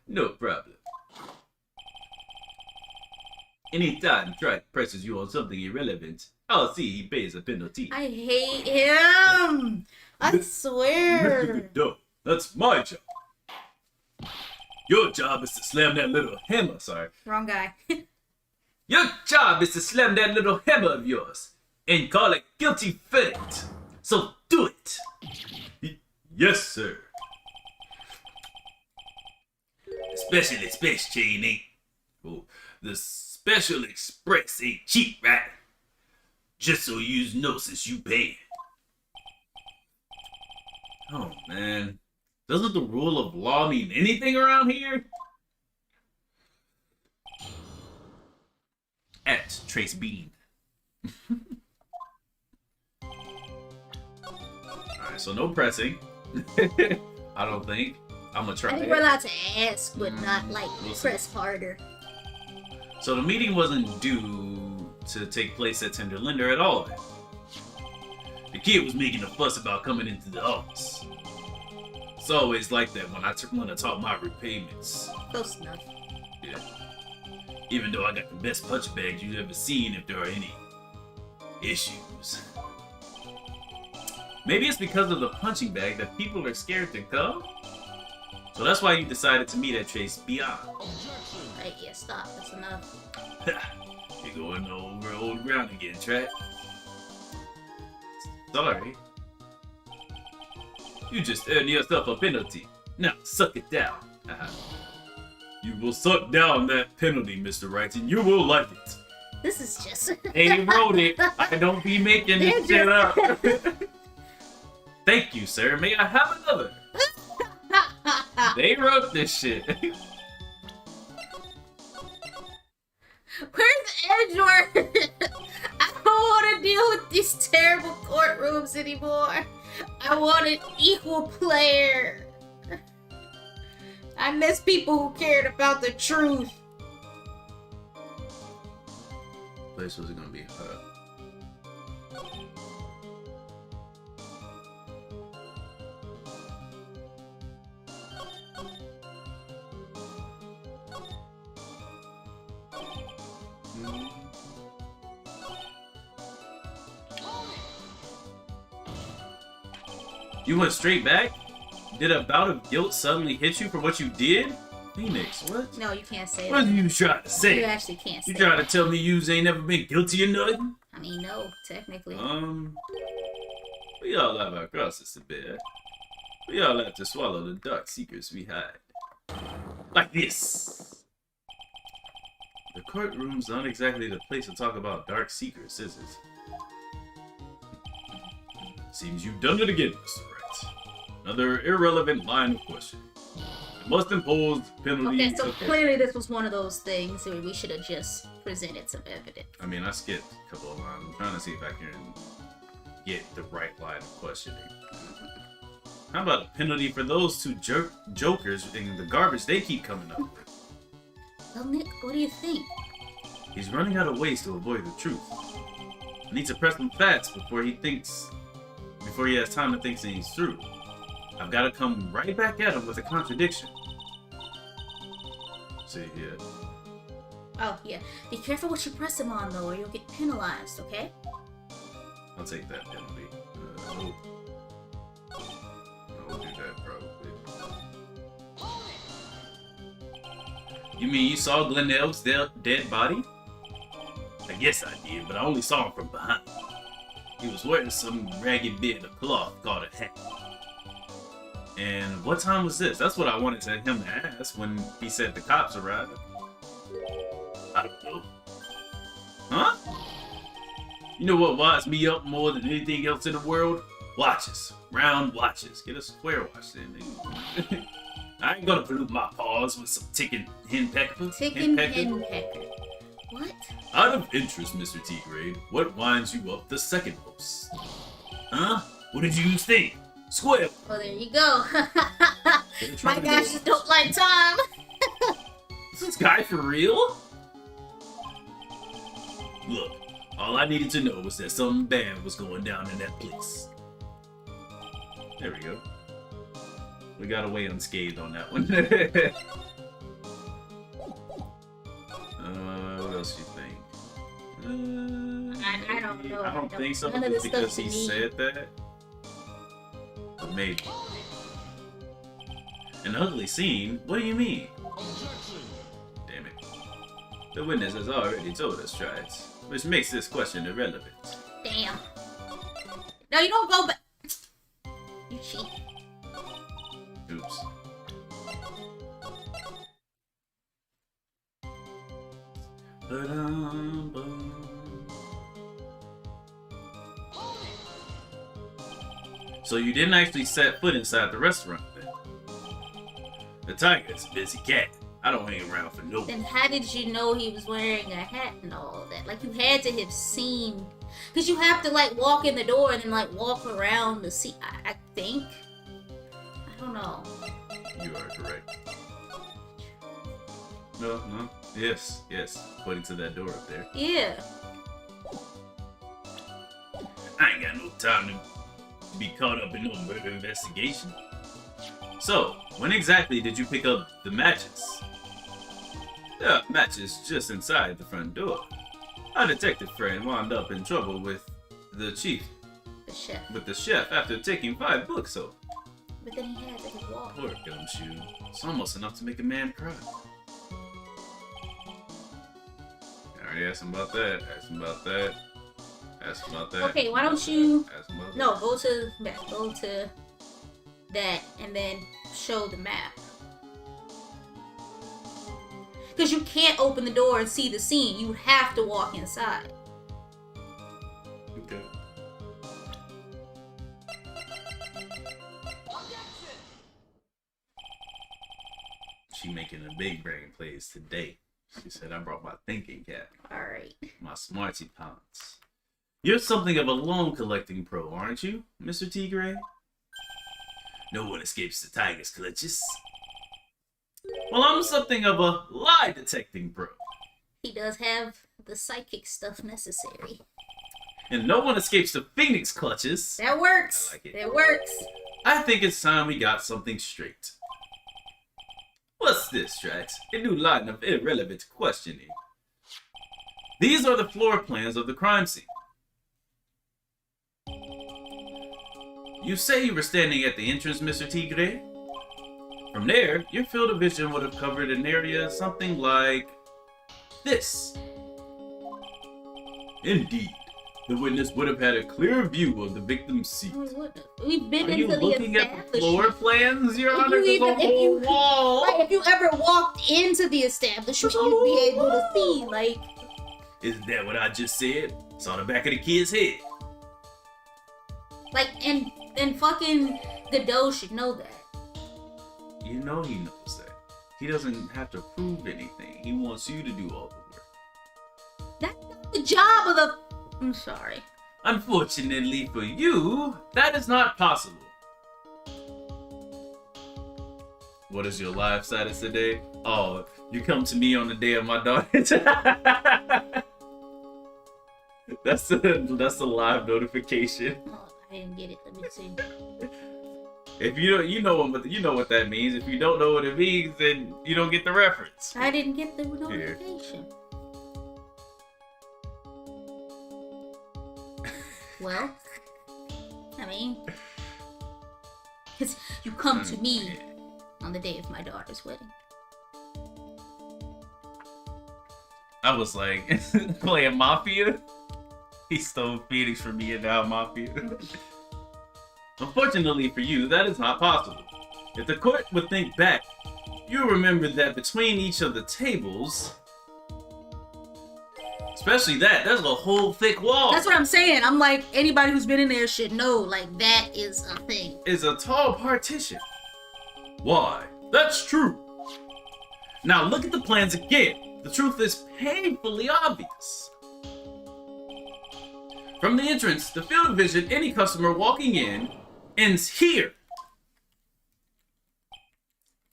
No problem. Anytime Tribulations presses you on something irrelevant, I'll see he pays a penalty. I hate him! I swear! Mr. Godot, that's my job. Your job is to slam that little hammer, sorry. Wrong guy. Your job is to slam that little hammer of yours and call a guilty verdict. So do it. Yes, sir. The special express chain ain't... Oh, the special express ain't cheap, right? Just so you know since you paying. Oh, man. Doesn't the rule of law mean anything around here? At Trace Bean. Alright, so no pressing. I don't think. I'm gonna try. I think we're allowed to ask, but not like press harder. So the meeting wasn't due to take place at Tenderlinder at all then. The kid was making a fuss about coming into the office. It's always like that when I want to talk my repayments. Close enough. Yeah. Even though I got the best punch bags you've ever seen if there are any issues. Maybe it's because of the punching bag that people are scared to come? So that's why you decided to meet at Trace Beyond. Right, yeah, stop. That's enough. You're going over old ground again, Track. Sorry. You just earned yourself a penalty. Now, suck it down. You will suck down that penalty, Mr. Wright, and you will like it. This is just... They wrote it. I don't be making this shit up. Thank you, sir. May I have another? They wrote this shit. Where's Edgeworth? I don't want to deal with these terrible courtrooms anymore. I want an equal player. I miss people who cared about the truth. Place was gonna be hot. You went straight back? Did a bout of guilt suddenly hit you for what you did? Phoenix, what? No, you can't say what that. What are you trying to say? You actually can't say that. You trying to tell me you ain't never been guilty of nothing? I mean, no, technically. We all have our crosses to bear. We all have to swallow the dark secrets we hide. Like this. The courtroom's not exactly the place to talk about dark secrets, is it? Seems you've done it again, Mr. Wright. Another irrelevant line of questioning. Must impose penalty. Okay, so clearly this was one of those things where we should have just presented some evidence. I mean, I skipped a couple of lines. I'm trying to see if I can get the right line of questioning. How about a penalty for those two jokers and the garbage they keep coming up with? Well, Nick, what do you think? He's running out of ways to avoid the truth. I need to press him fast before he has time to think things through. I've got to come right back at him with a contradiction. See here. Oh, yeah. Be careful what you press him on, though, or you'll get penalized, okay? I'll take that penalty. I'll do that probably. You mean you saw Glenelg's dead body? I guess I did, but I only saw him from behind. He was wearing some ragged bit of cloth called a hat. And what time was this? That's what I wanted him to ask when he said the cops arrived. I don't know. Huh? You know what winds me up more than anything else in the world? Watches. Round watches. Get a square watch then, nigga. I ain't gonna pollute my paws with some ticking henpecker. Ticking henpecker. What? Out of interest, Mr. Tigre, what winds you up the second most? Huh? What did you think? Square. Well, there you go. My guys just don't like time. Is this guy for real? Look, all I needed to know was that something bad was going down in that place. There we go. We got away unscathed on that one. What else you think? I don't know. I don't think so. None of this Because stuff he to me. said that. But maybe. An ugly scene? What do you mean? Objection. Damn it. The witness has already told us, Strides, which makes this question irrelevant. Damn. No, you don't go back. You cheat. Oops. So you didn't actually set foot inside the restaurant then? The Tiger's a busy cat. I don't hang around for no. Then how did you know he was wearing a hat and all that? Like, you had to have seen. Because you have to, like, walk in the door and then, like, walk around the seat. I think. I don't know. You are correct. No. Yes. Pointing to that door up there. Yeah. I ain't got no time to be caught up in no murder investigation. So, when exactly did you pick up the matches? There are matches just inside the front door. Our detective friend wound up in trouble with the chief. The chef. With the chef after taking 5 books over. But then he had to walk. Poor gumshoe. It's almost enough to make a man cry. I already asked him about that. Asked him about that. Asked him about that. Okay, why don't you... Asked him about No, go to that and then show the map. Because you can't open the door and see the scene. You have to walk inside. Okay. She making a big brain plays today. She said, I brought my thinking cap. Alright. My smarty pants. You're something of a loan collecting pro, aren't you, Mr. Tigre? No one escapes the tiger's clutches. Well, I'm something of a lie detecting pro. He does have the psychic stuff necessary. And no one escapes the phoenix clutches. That works. I like it. It works. I think it's time we got something straight. What's this, Strax? A new line of irrelevant questioning. These are the floor plans of the crime scene. You say you were standing at the entrance, Mr. Tigre? From there, your field of vision would have covered an area something like this. Indeed, the witness would have had a clear view of the victim's seat. We've been Are you into the looking at the floor establishment. plans, Your If Honor? you There's even- a if whole you- wall. Like, if you ever walked into the establishment, you'd be able to see, like... Isn't that what I just said? It's on the back of the kid's head. Like, and fucking Godot should know that. You know he knows that. He doesn't have to prove anything. He wants you to do all the work. That's not the job of the... I'm sorry. Unfortunately for you, that is not possible. What is your live status today? Oh, you come to me on the day of my daughter. That's the live notification. Oh, I didn't get it. Let me see. If you don't, you know what that means. If you don't know what it means, then you don't get the reference. I didn't get the notification. Well, I mean, because you come to me on the day of my daughter's wedding. I was like, playing Mafia. He stole Phoenix from me and now Mafia. Unfortunately for you, that is not possible. If the court would think back, you'll remember that between each of the tables, especially there's a whole thick wall. That's what I'm saying. I'm like, anybody who's been in there should know, like, that is a thing. Is a tall partition. Why? That's true. Now look at the plans again. The truth is painfully obvious. From the entrance, the field of vision, any customer walking in ends here.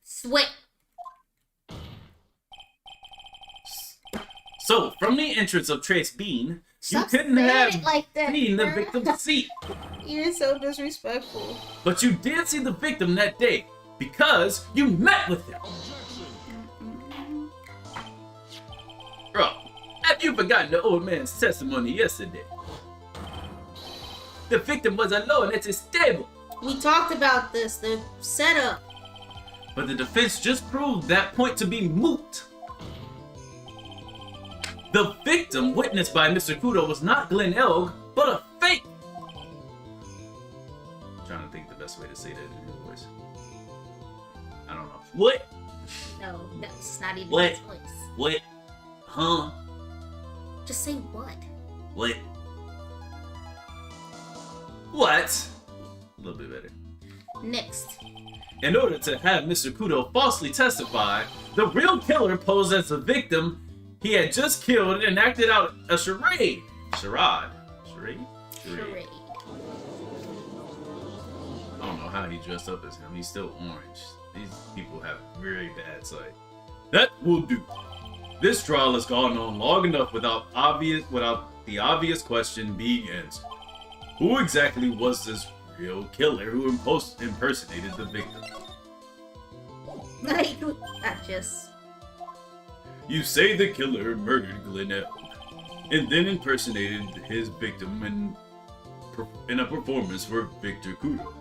Sweat. So, from the entrance of Trace Bean, you Stop couldn't saying have it like that, seen the man. victim's seat. You're so disrespectful. But you did see the victim that day because you met with him. Objection. Bro, have you forgotten the old man's testimony yesterday? The victim was alone at his table. We talked about this, the setup. But the defense just proved that point to be moot. The victim witnessed by Mr. Kudo was not Glenn Elg, but a fake. I'm trying to think the best way to say that in his voice. I don't know. What? No, that's not even What? his voice. What? Huh? Just say what? What? What? A little bit better. Next. In order to have Mr. Kudo falsely testify, the real killer posed as the victim he had just killed and acted out a charade. Charade? Charade? Charade. I don't know how he dressed up as him. He's still orange. These people have very bad sight. That will do. This trial has gone on long enough without the obvious question being answered. Who exactly was this real killer who impersonated the victim? Like, not just. You say the killer murdered Glenn Elk and then impersonated his victim in a performance for Victor Kudo.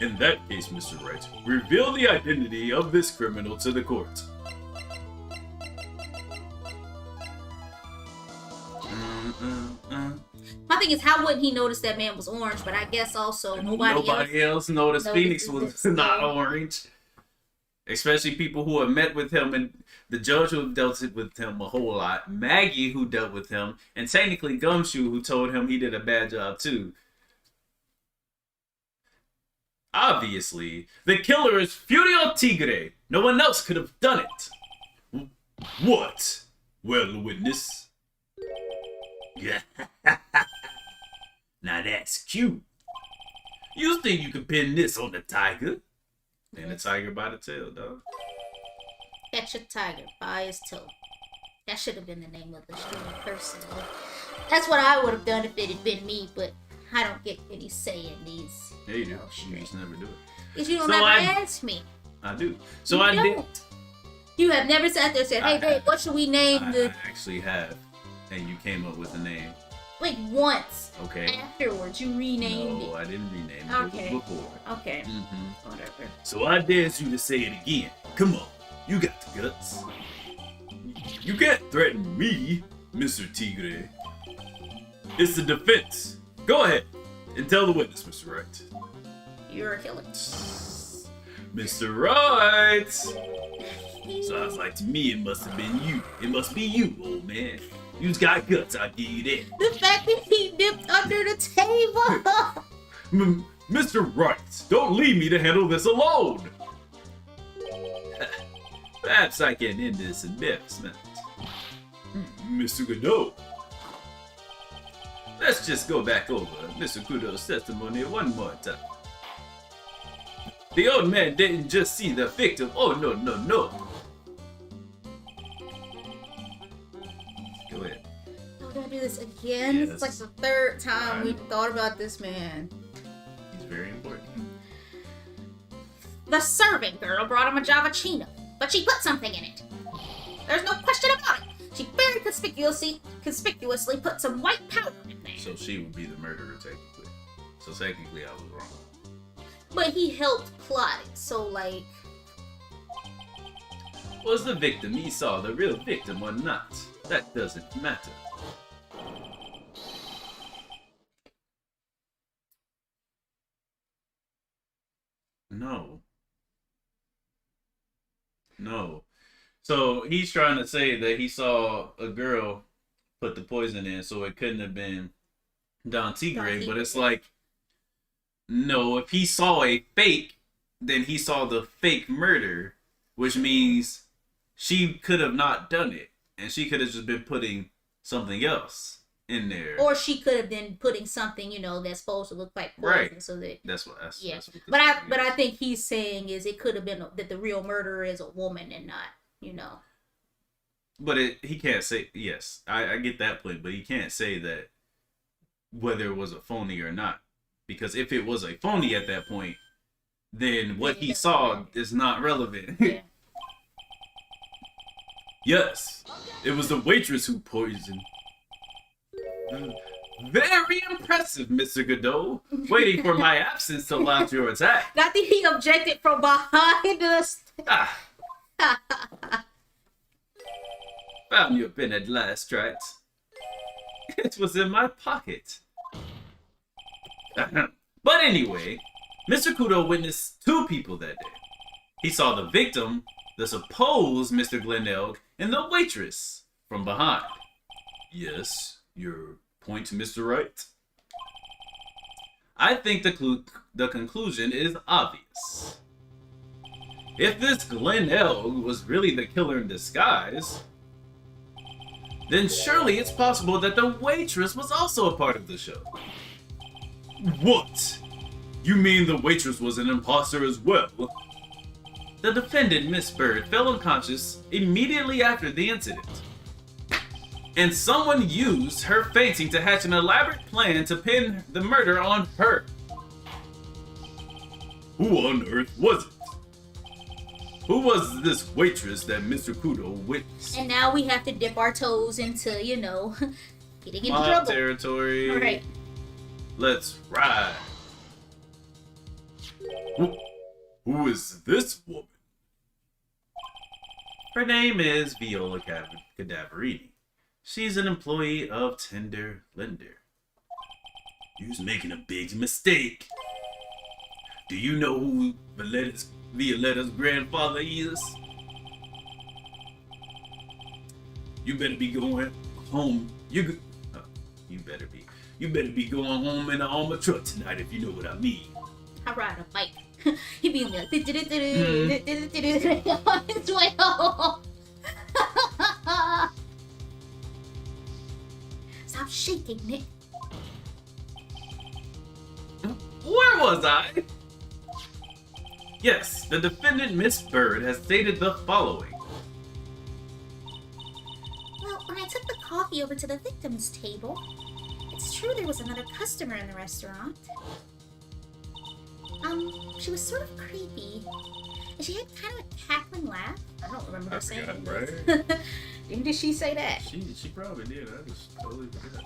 In that case, Mr. Wright, reveal the identity of this criminal to the court. My thing is, how wouldn't he notice that man was orange? But I guess also nobody else noticed Phoenix was notices not this. orange. Especially people who have met with him, and the judge who dealt with him a whole lot, Maggey who dealt with him, and technically Gumshoe who told him he did a bad job too. Obviously, the killer is Furio Tigre. No one else could have done it. What? Well, witness. Yeah. Now that's cute. You think you can pin this on the tiger? And the tiger by the tail, dog. Catch a tiger by his toe. That should have been the name of the stream personally. That's what I would have done if it had been me, but I don't get any say in these. Yeah, you do. Oh, You shit. just never do it. Because you don't So ever I- ask me. I do. So You I did. don't. You have never sat there and said, hey, I- babe, what should we name I the... actually have. And you came up with a name. Like, once. Okay. Afterwards, you renamed No, I didn't rename it. Okay. It was before. it. Okay. Mm-hmm. Whatever. So I dare you to say it again. Come on. You got the guts. You can't threaten me, Mr. Tigre. It's the defense. Go ahead and tell the witness, Mr. Wright. You're a killer. Mr. Wright! Sounds like to me it must have been you. It must be you, old man. You've got guts, I'll give you that. The fact that he dipped under the table. Mr. Wright, don't leave me to handle this alone. Perhaps I can end this embarrassment. Mr. Godot. Let's just go back over Mr. Kudo's testimony one more time. The old man didn't just see the victim. Oh, no, no, no. Go ahead. We're gonna do this again? Yes. It's like the third time we thought about this man. He's very important. The serving girl brought him a Javachino, but she put something in it. There's no question about it. She very conspicuously put some white powder in there. So she would be the murderer, technically. So technically, I was wrong. But he helped plot it, so like... Was the victim Esau the real victim or not? That doesn't matter. No. No. So he's trying to say that he saw a girl put the poison in, so it couldn't have been Don Tigre, but it's like, no, if he saw a fake, then he saw the fake murder, which means she could have not done it, and she could have just been putting something else in there. Or she could have been putting something, you know, that's supposed to look like poison, Right. so that... That's what. That's what But I think he's saying is it could have been that the real murderer is a woman and not, you know. But he can't say, yes, I get that point, but he can't say that whether it was a phony or not. Because if it was a phony at that point, then what he saw is not relevant. Yeah. Yes, it was the waitress who poisoned. Very impressive, Mr. Godot. Waiting for my absence to launch your attack. I think he objected from behind us. Ah. Found your pen at last, Wright. It was in my pocket. But anyway, Mr. Kudo witnessed two people that day. He saw the victim, the supposed Mr. Glenelg, and the waitress from behind. Yes, your point, Mr. Wright? I think the conclusion is obvious. If this Glenelg was really the killer in disguise, then surely it's possible that the waitress was also a part of the show. What? You mean the waitress was an imposter as well? The defendant, Miss Byrde, fell unconscious immediately after the incident. And someone used her fainting to hatch an elaborate plan to pin the murder on her. Who on earth was it? Who was this waitress that Mr. Kudo witnessed? And now we have to dip our toes into, you know, getting into Mob trouble. territory. All right. Let's ride. Who is this woman? Her name is Viola Cadaverini. She's an employee of Tender Lender. You's making a big mistake. Do you know who Violetta's grandfather is? You better be going home. You better be going home in an armored truck tonight, if you know what I mean. I ride a bike. He be like, on his way home. Stop shaking, Nick. Where was I? Yes, the defendant, Miss Byrde, has stated the following. Well, when I took the coffee over to the victim's table, it's true there was another customer in the restaurant. She was sort of creepy. And she had kind of a cackling laugh. I don't remember her saying it. Right? Did she say that? She probably did. I just totally forgot.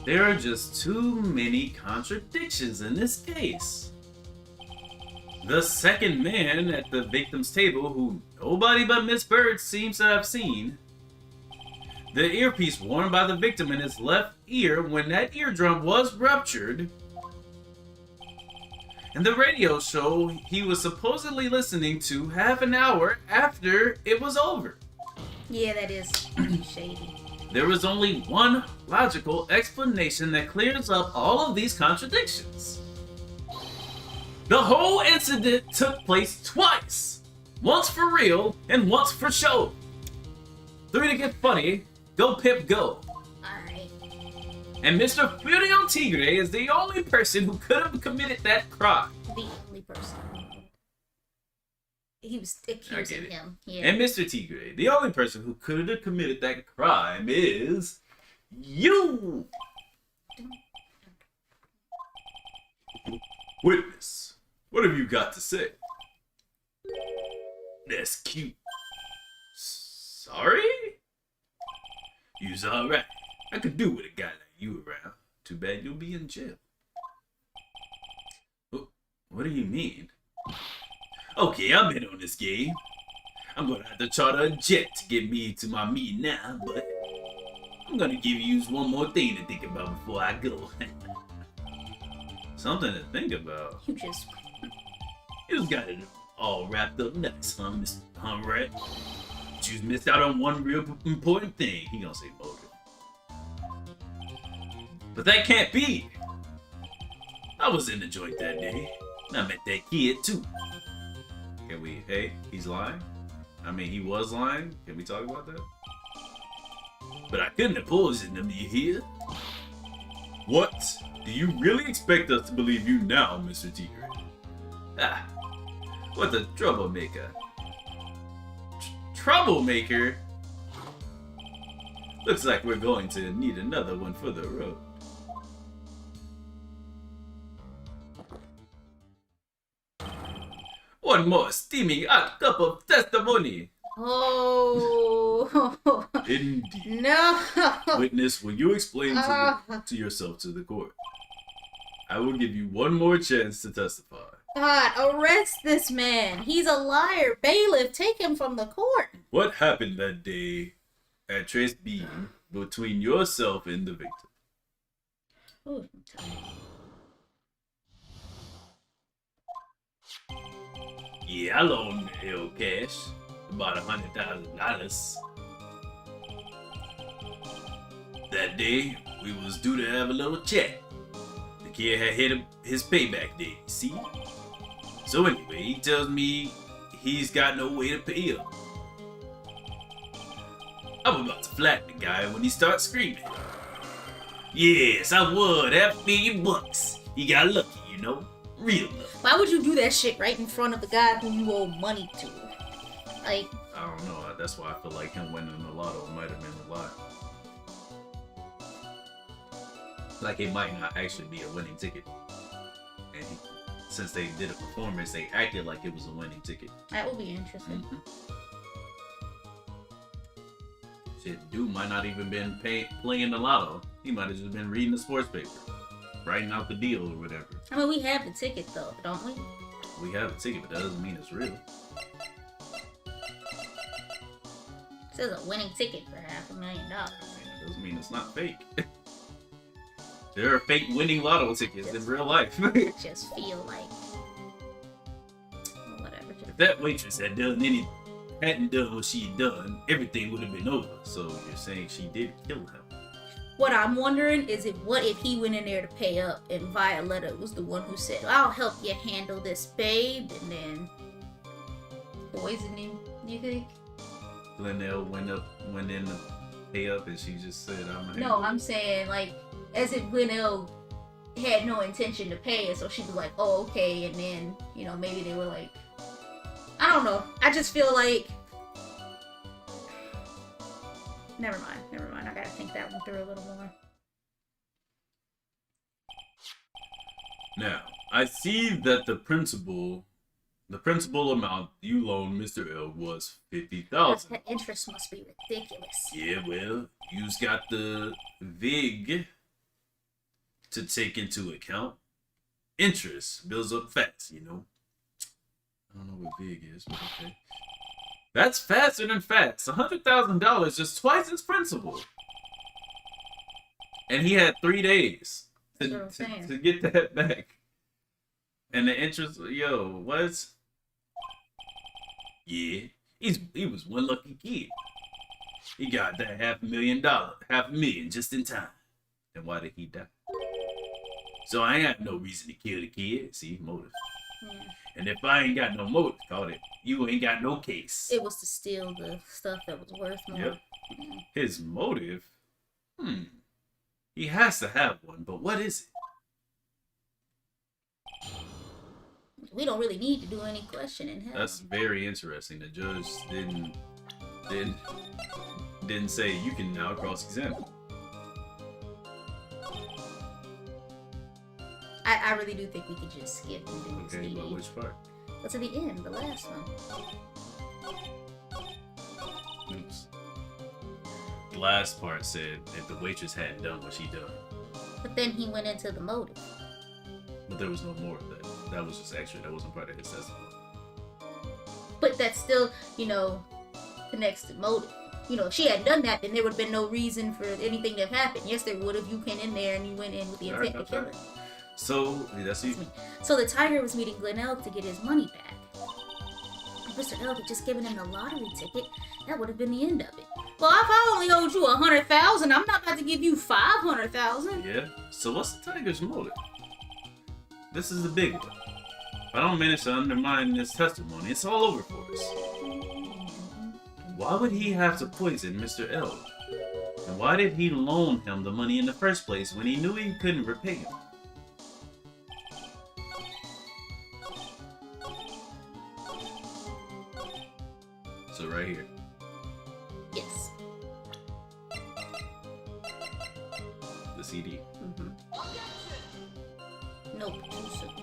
There are just too many contradictions in this case. The second man at the victim's table, who nobody but Miss Byrde seems to have seen, the earpiece worn by the victim in his left ear when that eardrum was ruptured, and the radio show he was supposedly listening to half an hour after it was over. Yeah, that is shady. There is only one logical explanation that clears up all of these contradictions. The whole incident took place twice. Once for real and once for show. 3 to get funny. Go Pip go. Alright. And Mr. Don Tigre is the only person who could have committed that crime. The only person. He was accusing him. Yeah. And Mr. Tigre, the only person who could have committed that crime is you. Witness, what have you got to say? That's cute. Sorry? You's alright. I could do with a guy like you around. Too bad you'll be in jail. What do you mean? Okay, I'm in on this game. I'm gonna have to charter a jet to get me to my meeting now, but I'm gonna give you one more thing to think about before I go. Something to think about. You just Got it all wrapped up nice, huh, Mr. Wright? But you missed out on one real important thing. He gonna say motive. But that can't be. I was in the joint that day. And I met that kid too. Can we, hey, he's lying? I mean, he was lying. Can we talk about that? But I couldn't have poisoned him, you hear? What? Do you really expect us to believe you now, Mr. Tigre? Ah, what a troublemaker. Troublemaker? Looks like we're going to need another one for the road. One more steaming hot cup of testimony. Oh. Indeed. No. Witness, will you explain to yourself to the court? I will give you one more chance to testify. God, arrest this man. He's a liar. Bailiff, take him from the court. What happened that day at Trace Beam between yourself and the victim? Ooh. Yeah, I loaned L cash. About $100,000. That day, we was due to have a little chat. The kid had hit his payback day, see? So anyway, he tells me he's got no way to pay up. I'm about to flatten the guy when he starts screaming. Yes, I would. $500,000. He got lucky, you know? Real lucky. Why would you do that shit right in front of the guy who you owe money to? Like, I don't know. That's why I feel like him winning the lotto might have been a lie. Like it might not actually be a winning ticket. And since they did a performance, they acted like it was a winning ticket. that would be interesting. Shit, dude might not even been playing the lotto. He might have just been reading the sports paper, writing out the deal or whatever. I mean, we have the ticket though, don't we? We have a ticket, but that doesn't mean it's real. It says a winning ticket for $500,000. It doesn't mean it's not fake. There are fake winning lotto tickets in real life. I just feel like whatever. If that waitress hadn't done what she had done, everything would have been over. So you're saying she did kill him? What I'm wondering is what if he went in there to pay up and Violetta was the one who said, "I'll help you handle this, babe," and then poisoned him? You think? Glenelle went in to pay up, and she just said, No, I'm saying like as if Glenelle had no intention to pay it, so she was like, "Oh, okay," and then maybe they were like, I don't know. I just feel like. Never mind. I gotta think that one through a little more. Now, I see that the principal amount you loaned Mr. L was $50,000. That interest must be ridiculous. Yeah, well, you's got the VIG to take into account. Interest builds up fast, you know. I don't know what VIG is, but okay. That's faster than fast. $100,000 is twice his principal. And he had 3 days to get that back. And the interest, yo, what? Yeah, he was one lucky kid. He got that $500,000 just in time. And why did he die? So I ain't got no reason to kill the kid. See, motive. Yeah. And if I ain't got no motive, called it, you ain't got no case. It was to steal the stuff that was worth more. Yep. Yeah. His motive? He has to have one, but what is it? We don't really need to do any questioning. Hell. That's very interesting. The judge didn't say you can now cross-examine. I really do think we could just skip and do this. Okay, but which part? Go to the end, the last one. Oops. The last part said if the waitress hadn't done what she done. But then he went into the motive. But there was no more of that. That was just extra. That wasn't part of his testimony. But that still, connects to motive. If she hadn't done that, then there would have been no reason for anything to have happened. Yes, there would have. You went in there and you went in with the intent to kill him. So, that's you. So the Tiger was meeting Glenn Elk to get his money back. If Mr. Elk had just given him the lottery ticket, that would have been the end of it. Well, if I only owed you $100,000, I'm not about to give you $500,000. Yeah. So what's the Tiger's motive? This is the big one. If I don't manage to undermine this testimony, it's all over for us. Why would he have to poison Mr. Elk? And why did he loan him the money in the first place when he knew he couldn't repay him? So right here. Yes. The CD. Mm-hmm. No, too soon.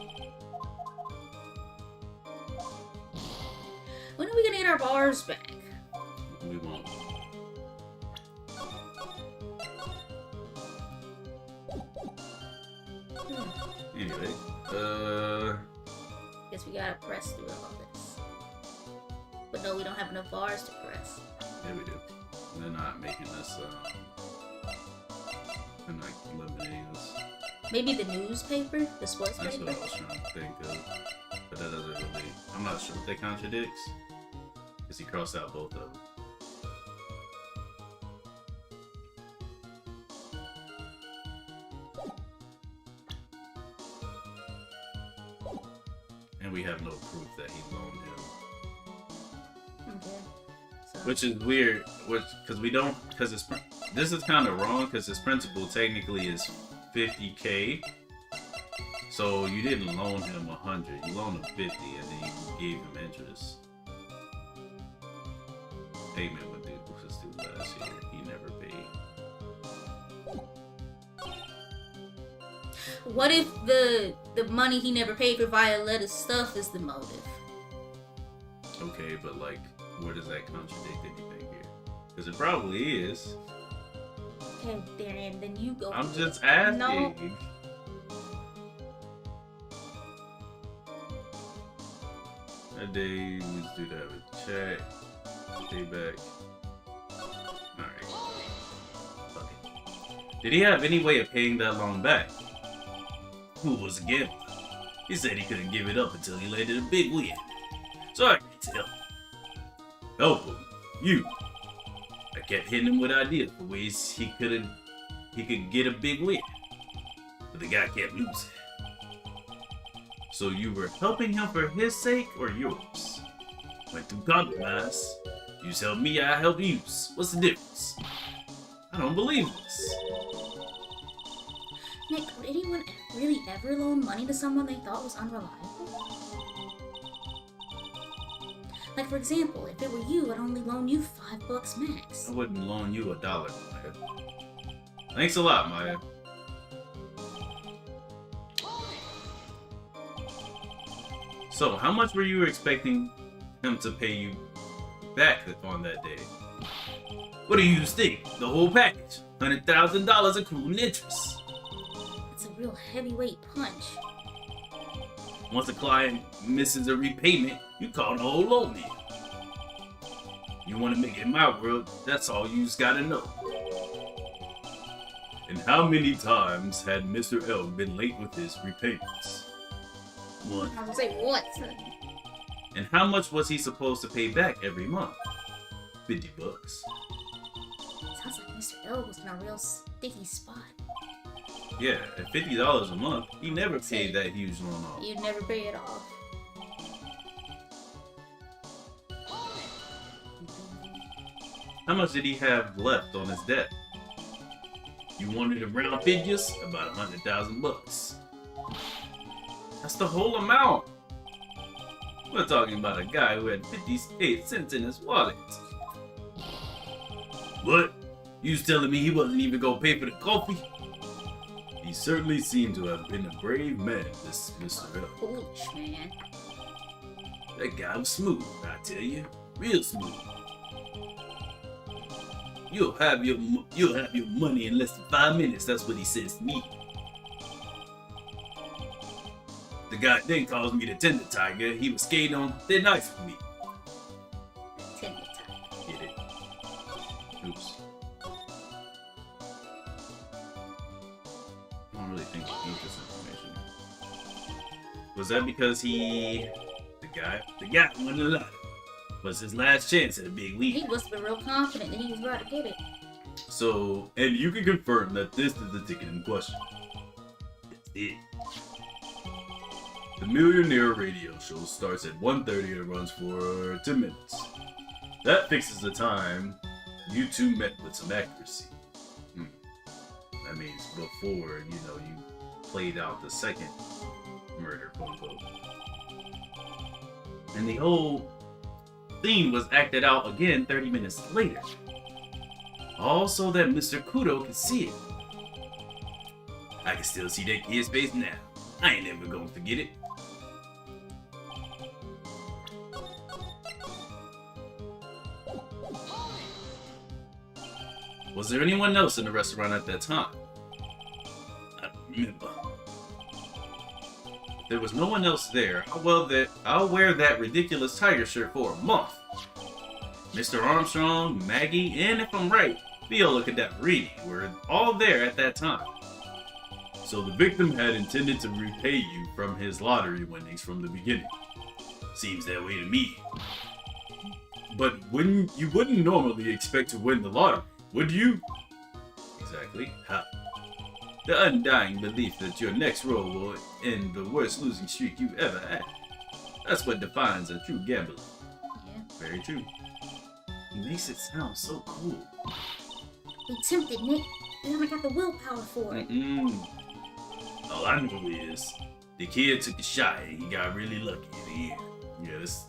When are we gonna get our bars back? We won't. Anyway, Guess we gotta press through all this. But no, we don't have enough bars to press. yeah, we do. They're not making us, they're not eliminating us. Maybe the newspaper? The sports That's paper? what I was trying to think of. But that doesn't really, I'm not sure if that contradicts. Because he crossed out both of them. And we have no proof that he loaned him. Okay. So, Which is weird, because we don't, because this is kind of wrong, because his principal technically is $50K. So you didn't loan him 100, you loaned him 50, and then you gave him interest. Payment was due last year, he never paid. what if the money he never paid for Violetta's stuff is the motive? Okay, but like, where does that contradict anything here? Because it probably is. Okay, Darian, then you go. I'm just asking. No. That day, let's do that with chat. Stay back. Alright. Fuck it. Did he have any way of paying that loan back? Who was a gambler? He said he couldn't give it up until he landed a big win. So I agreed to help. Help him. You. I kept hitting him with ideas for ways he could get a big win. But the guy kept losing. So you were helping him for his sake or yours? Went through compromise. You help me, I help you. What's the difference? I don't believe this. Nick, would anyone really ever loan money to someone they thought was unreliable? Like, for example, if it were you, I'd only loan you $5 max. I wouldn't loan you $1, Maya. Thanks a lot, Maya. So, how much were you expecting him to pay you back on that day? What do you think? The whole package. $100,000 accruing interest. It's a real heavyweight punch. Once a client misses a repayment, you call the whole loan in. You want to make it in my world, that's all you just gotta know. And how many times had Mr. L been late with his repayments? One. I would say what? And how much was he supposed to pay back every month? $50. Sounds like Mr. L was in a real sticky spot. Yeah, at $50 a month, he never paid that huge loan off. You'd never pay it off. How much did he have left on his debt? You wanted a round figures? About 100,000 bucks. That's the whole amount. We're talking about a guy who had 58 cents in his wallet. What? You was telling me he wasn't even gonna pay for the coffee? He certainly seemed to have been a brave man, this Mr. L. Foolish man. That guy was smooth, I tell you. Real smooth. You'll have your money in less than 5 minutes, that's what he says to me. The guy then calls me the Tender Tiger. He was skating on thin ice with me. Tender Tiger. Get it? Oops. I don't really think we need this information. Was that because the guy won the lottery? Was his last chance at a big league? He must have been real confident that he was about to get it. So, and you can confirm that this is the ticket in question. That's it. The Millionaire radio show starts at 1:30 and runs for 10 minutes. That fixes the time you two met with some accuracy. That means before, you played out the second murder, quote unquote. And the whole scene was acted out again 30 minutes later. All so that Mr. Kudo could see it. I can still see that kid's face now. I ain't never gonna forget it. Was there anyone else in the restaurant at that time? I don't remember. If there was no one else there, I'll wear that ridiculous tiger shirt for a month. Mr. Armstrong, Maggey, and if I'm right, Viola Cadaverini were all there at that time. So the victim had intended to repay you from his lottery winnings from the beginning. Seems that way to me. But you wouldn't normally expect to win the lottery, would you? Exactly. How? The undying belief that your next roll will end the worst losing streak you've ever had. That's what defines a true gambler. Yeah. Very true. He makes it sound so cool. He tempted Nick. He only got the willpower for it. All I know is the kid took a shot and he got really lucky in the end. Yeah, this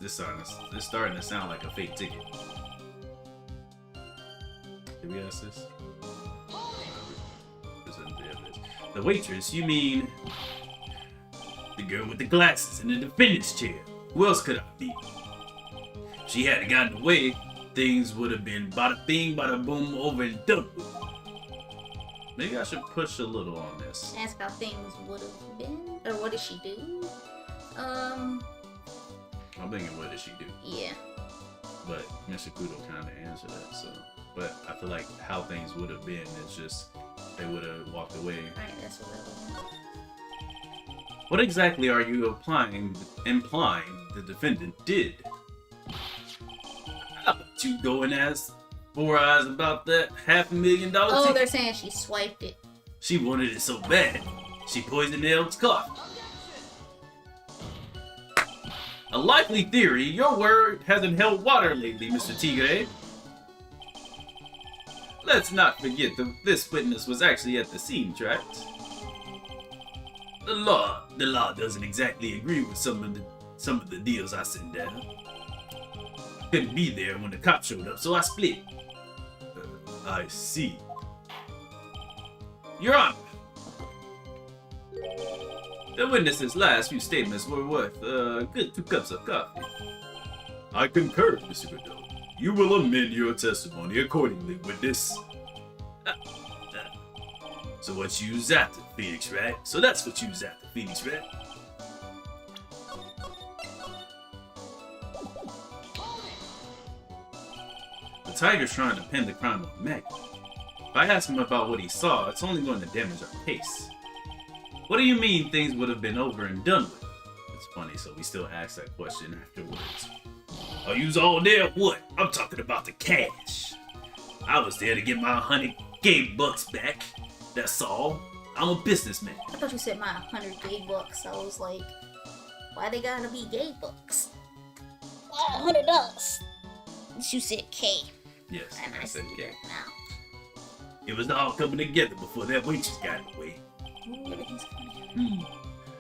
starting to sound like a fake ticket. Did we ask this? The waitress, you mean the girl with the glasses in the defendant's chair. Who else could I be? She hadn't gotten away, things would have been bada bing, bada boom, over and done with. Maybe I should push a little on this. Ask how things would have been, or what did she do? I'm thinking, what did she do? Yeah. But Mr. Kudo kind of answered that, so. But I feel like how things would have been is just they would have walked away. Alright, that's what I want. What exactly are you implying the defendant did? How about you go and ask Four Eyes about that $500,000 Oh, ticket? they're saying she swiped it. She wanted it so bad, she poisoned El's coffee. A likely theory, your word hasn't held water lately, Mr. Tigre. Let's not forget that this witness was actually at the scene, right? The law doesn't exactly agree with some of the deals I sent down. Couldn't be there when the cop showed up, so I split. I see. Your Honor, the witness's last few statements were worth a good 2 cups of coffee. I concur, Mr. Godot. You will amend your testimony accordingly with this. So what you was after, Phoenix Rat? So that's what you was after, Phoenix Rat. The Tiger's trying to pin the crime on Maggey. If I ask him about what he saw, it's only going to damage our case. What do you mean things would have been over and done with? It's funny, so we still ask that question afterwards. Are you all there or what? I'm talking about the cash. I was there to get my $100K back. That's all. I'm a businessman. I thought you said my $100K. I was like, why they gotta be gay bucks? $100. You said K. Yes, And I I said see yeah. it now. It was all coming together before that waitress got away. Ooh, everything's coming.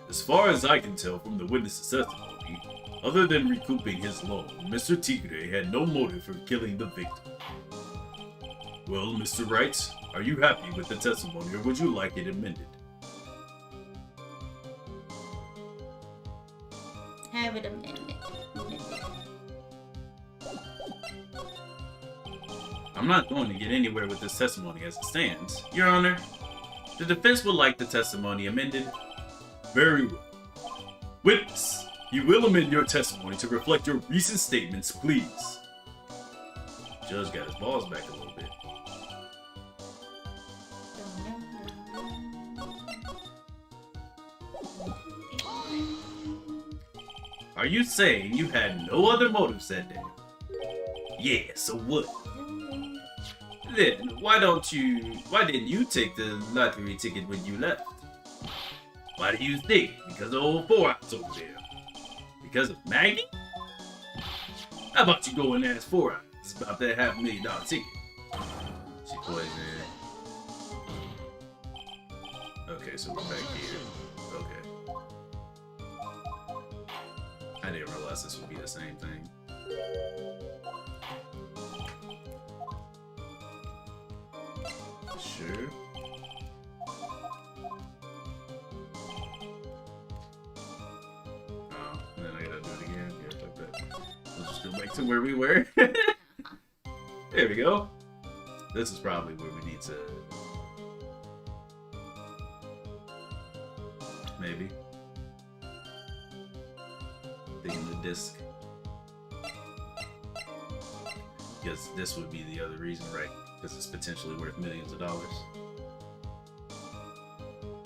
As far as I can tell from the witness's testimony, other than recouping his loan, Mr. Tigre had no motive for killing the victim. Well, Mr. Wright, are you happy with the testimony or would you like it amended? Have it amended. I'm not going to get anywhere with this testimony as it stands. Your Honor, the defense would like the testimony amended. Very well. Witness, you will amend your testimony to reflect your recent statements, please. Judge got his balls back a little bit. Are you saying you had no other motives that day? Yeah, so what? Then, why didn't you take the lottery ticket when you left? Why do you think? Because of old 4 Eyes over there? Because of Maggey? How about you go and ask 4 Eyes about that $500,000 ticket? She poisoned. Okay, so we're back here. Okay. I didn't realize this would be the same thing. Sure. Oh, then I gotta do it again. Yeah, like that. Let's just go back to where we were. There we go. This is probably where we need to... Maybe. Thinking the disc. Because this would be the other reason, right? Because it's potentially worth millions of dollars.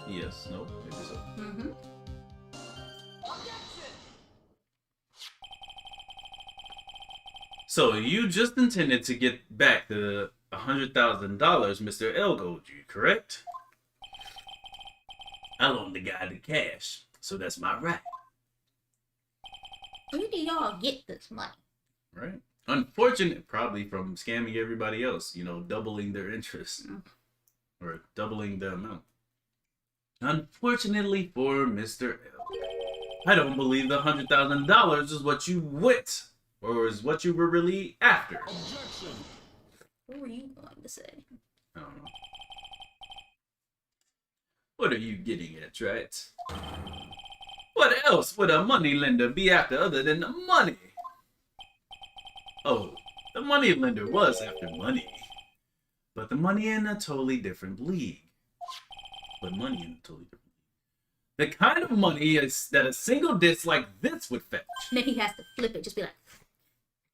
Yes, no, maybe so. Mm-hmm. So you just intended to get back the $100,000 Mr. L owed you, correct? I loaned the guy the cash, so that's my right. Where do y'all get this money? Right? Unfortunate, probably from scamming everybody else, you know, doubling their interest. Or doubling the amount. Unfortunately for Mr. L, I don't believe the $100,000 is what you went, or is what you were really after. What were you going to say? I don't know. What are you getting at, right? What else would a moneylender be after other than the money? Oh, the moneylender was after money. But the money in a totally different league. The kind of money is that a single disc like this would fetch. And then he has to flip it, just be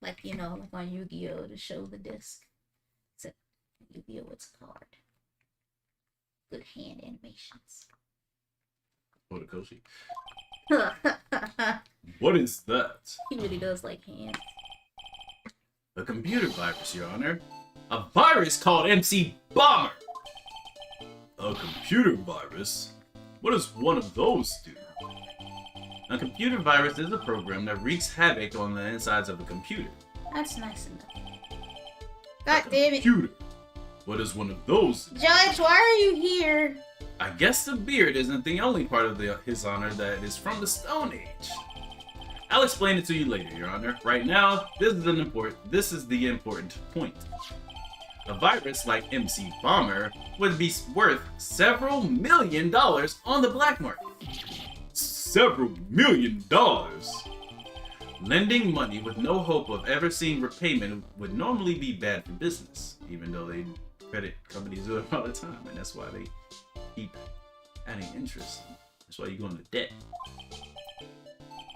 like you know, like on Yu-Gi-Oh! To show the disc. Except Yu-Gi-Oh! It's a card. Good hand animations. Otokoshi. What is that? He really does like hands. A computer virus, Your Honor. A virus called MC Bomber. A computer virus? What does one of those do? A computer virus is a program that wreaks havoc on the insides of a computer. That's nice enough. God damn it. Computer. What does one of those do? Judge, why are you here? I guess the beard isn't the only part of His Honor that is from the Stone Age. I'll explain it to you later, Your Honor. Right now, this is the important point. A virus like MC Bomber would be worth several $1 million on the black market. Several $1 million? Lending money with no hope of ever seeing repayment would normally be bad for business, even though credit companies do it all the time, and that's why they keep adding interest. That's why you go into debt.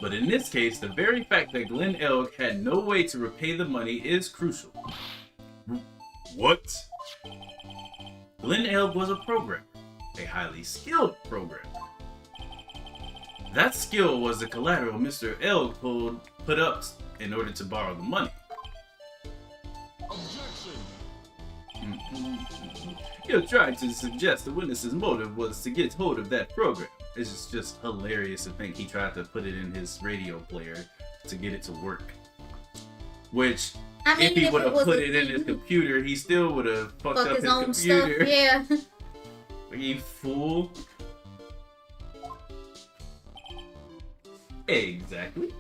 But in this case, the very fact that Glenn Elg had no way to repay the money is crucial. What? Glenn Elg was a programmer, a highly skilled programmer. That skill was the collateral Mr. Elg put up in order to borrow the money. You're trying to suggest the witness's motive was to get hold of that program. It's just hilarious to think he tried to put it in his radio player to get it to work. Which I mean, if he would have was put a it in his thing, computer, he still would have fucked fuck up his his own computer. stuff. Yeah. You fool. Exactly.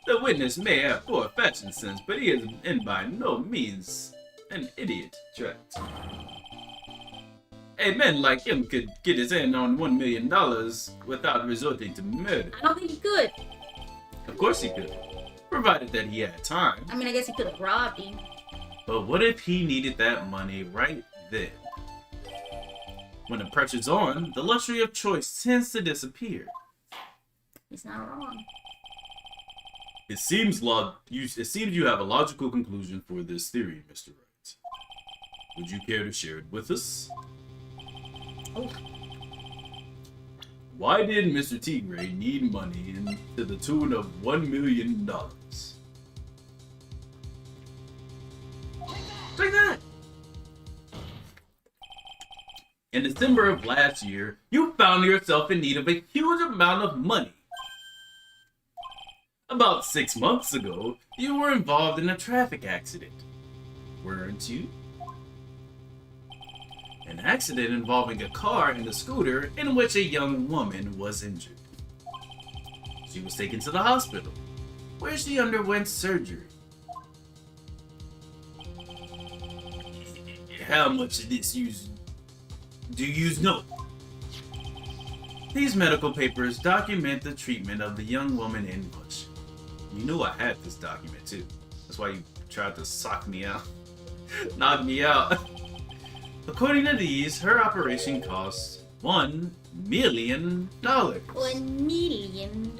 The witness may have poor fashion sense, but he is in by no means an idiot, Tract. A man like him could get his hand on $1 million without resorting to murder. I don't think he could. Of course he could, provided that he had time. I mean, I guess he could have robbed him. But what if he needed that money right then? When the pressure's on, the luxury of choice tends to disappear. He's not wrong. It seems you have a logical conclusion for this theory, Mr. Wright. Would you care to share it with us? Oh. Why did Mr. Tigre need money to the tune of $1 million? Take that! In December of last year, you found yourself in need of a huge amount of money. About 6 months ago, you were involved in a traffic accident, weren't you? An accident involving a car and a scooter in which a young woman was injured. She was taken to the hospital, where she underwent surgery. How much of this do you know? These medical papers document the treatment of the young woman in Bush. You knew I had this document too. That's why you tried to sock me out. Knock me out. According to these, her operation cost $1 million. $1 million.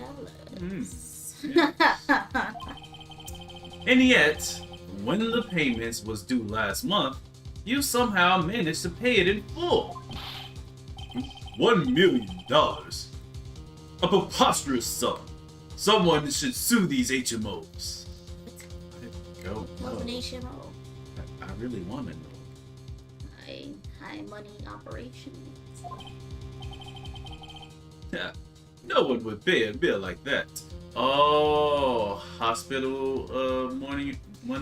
And yet, when the payments was due last month, you somehow managed to pay it in full. $1 million. A preposterous sum. Someone should sue these HMOs. I don't know. What's an HMO? I really want to know. High money operations. Yeah, no one would pay a bill like that. Oh, hospital money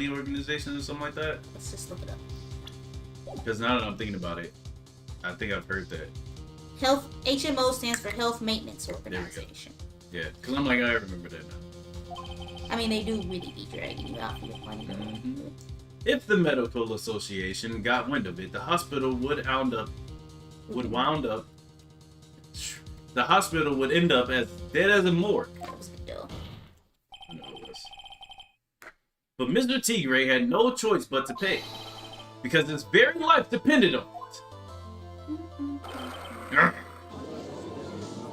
organization or something like that? Let's just look it up. Because now that I'm thinking about it, I think I've heard that. HMO stands for Health Maintenance Organization. Yeah, because I'm like, I remember that now. I mean, they do really be dragging you out for your money. Mm-hmm. If the medical association got wind of it, the hospital would end up as dead as a morgue. That was good though. I know it was. But Mr. Tigre had no choice but to pay, because his very life depended on it.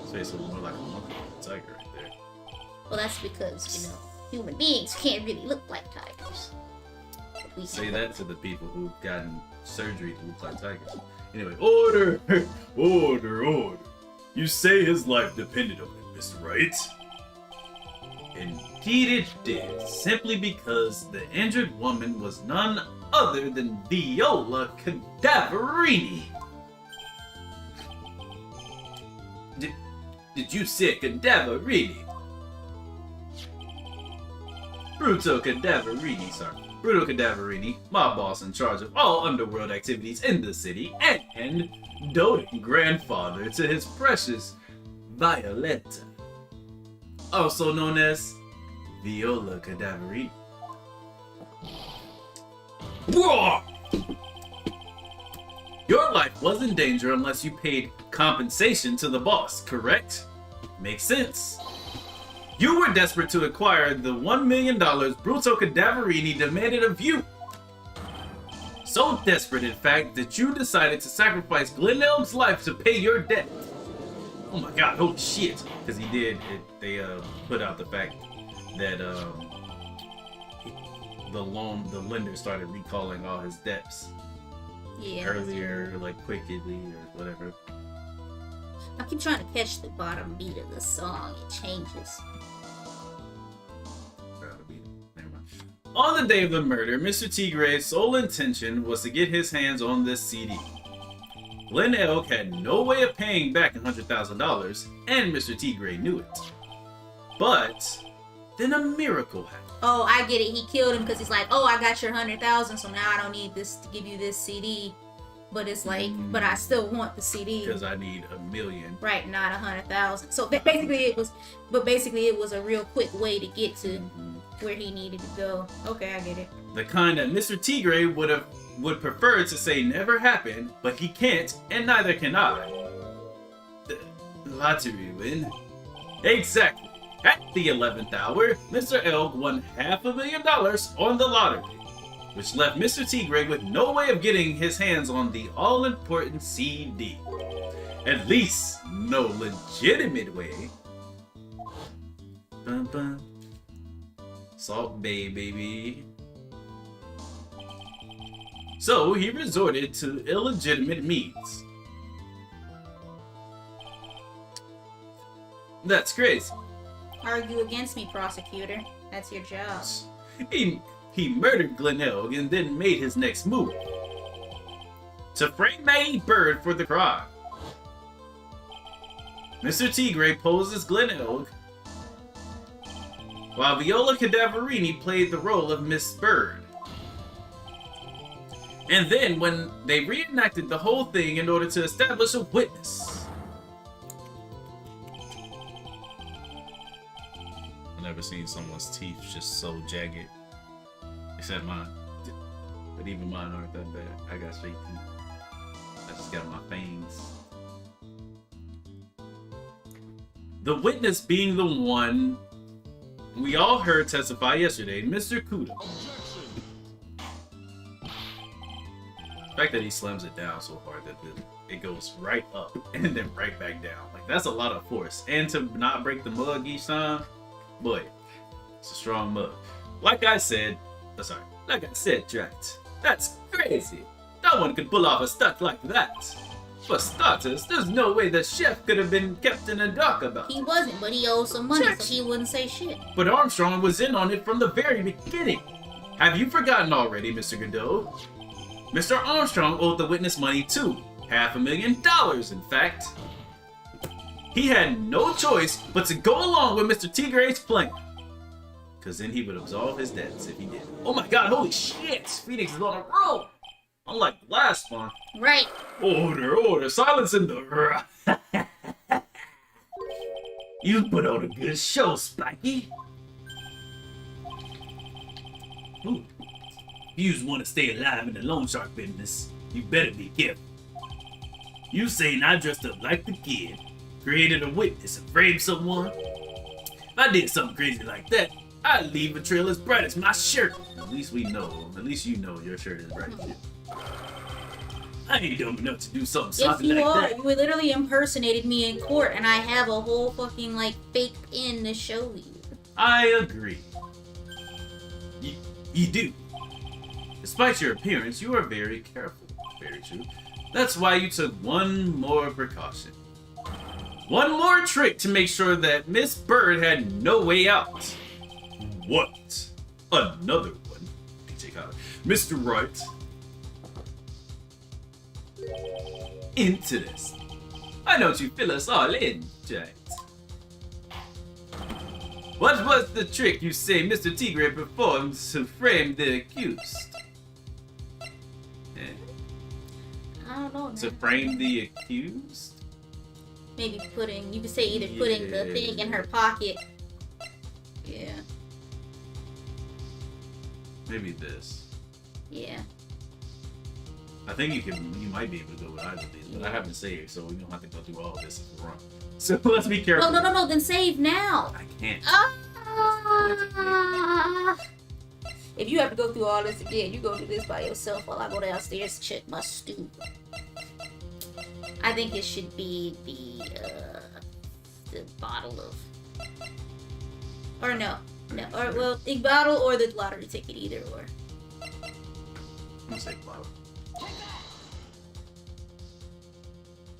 Say something more like a monkey than a tiger right there. Well, that's because, human beings can't really look like tigers. We Say that to the people who've gotten surgery to look like tigers. Anyway, order! Order! You say his life depended on it, Mr. Wright. Indeed it did, simply because the injured woman was none other than Viola Cadaverini. Did you say Cadaverini? Bruto Cadaverini, my boss in charge of all underworld activities in the city, and doting grandfather to his precious Violetta, also known as Viola Cadaverini. Whoa! Your life was in danger unless you paid compensation to the boss, correct? Makes sense. You were desperate to acquire the $1 million Bruto Cadaverini demanded of you. So desperate, in fact, that you decided to sacrifice Glenelm's life to pay your debt. Oh my god, holy shit. Because he did, they put out the fact that the lender started recalling all his debts. Yeah. Earlier, like quickly or whatever. I keep trying to catch the bottom beat of the song. It changes. Never mind. On the day of the murder, Mr. Tigre's sole intention was to get his hands on this CD. Glen Elk had no way of paying back $100,000, and Mr. Tigre knew it. But then a miracle happened. Oh, I get it. He killed him because he's like, oh, I got your 100,000, so now I don't need this to give you this CD. But it's like, but I still want the CD because I need $1 million. Right, not 100,000. So basically, it was a real quick way to get to where he needed to go. Okay, I get it. The kind that Mr. Tigre would prefer to say never happened, but he can't, and neither can I. The lottery win. Exactly. At the 11th hour, Mr. Elk won $500,000 on the lottery, which left Mr. Tigre with no way of getting his hands on the all-important CD. At least, no legitimate way. Bum, bum. Salt Bay, baby. So he resorted to illegitimate means. That's crazy. Argue against me, prosecutor. That's your job. He murdered Glen Elk and then made his next move. To frame Maggey Byrde for the crime. Mr. Tigre posed as Glen Elk, while Viola Cadaverini played the role of Miss Byrde. And then when they reenacted the whole thing in order to establish a witness. I've never seen someone's teeth just so jagged. Except mine. But even mine aren't that bad. I got straight teeth. I just got my fangs. The witness being the one we all heard testify yesterday, Mr. Kuda. The fact that he slams it down so hard that it goes right up and then right back down. Like, that's a lot of force. And to not break the mug each time, boy, it's a strong mug. Like I said, Drat, that's crazy. No one could pull off a stunt like that. For starters, there's no way the chef could have been kept in the dark about it. He wasn't, but he owed some money, so he wouldn't say shit. But Armstrong was in on it from the very beginning. Have you forgotten already, Mr. Godot? Mr. Armstrong owed the witness money too. $500,000, in fact. He had no choice but to go along with Mr. Tigre's plan. Because then he would absolve his debts if he did. Oh my god, holy shit! Phoenix is on a roll! Unlike the last one. Right. Order, silence in the... You put on a good show, Spiky. Ooh. You just want to stay alive in the loan shark business. You better be careful. You saying I dressed up like the kid, created a witness and framed someone? If I did something crazy like that, I'd leave a trail as bright as my shirt. At least we know. At least you know your shirt is bright as you. I ain't dumb enough to do something sloppy like that. You literally impersonated me in court, and I have a whole fucking, like, fake pin to show you. I agree. You do. Despite your appearance, you are very careful. Very true. That's why you took one more precaution. One more trick to make sure that Miss Byrde had no way out. What? Another one? DJ Khaled. Mr. Wright. Into this. Why don't you fill us all in, Jack? What was the trick you say Mr. Tigre performed to frame the accused? I don't know. To frame the accused? Maybe you could say either putting the thing in her pocket. Yeah. Maybe this. Yeah. I think you might be able to go with either of these, but I haven't saved, so we don't have to go through all of this if we're wrong. So let's be careful. No, then save now. I can't. If you have to go through all this again, you go do this by yourself while I go downstairs and check my stew. I think it should be the bottle of, or no, or well, the bottle or the lottery ticket, either or. I'm gonna say bottle.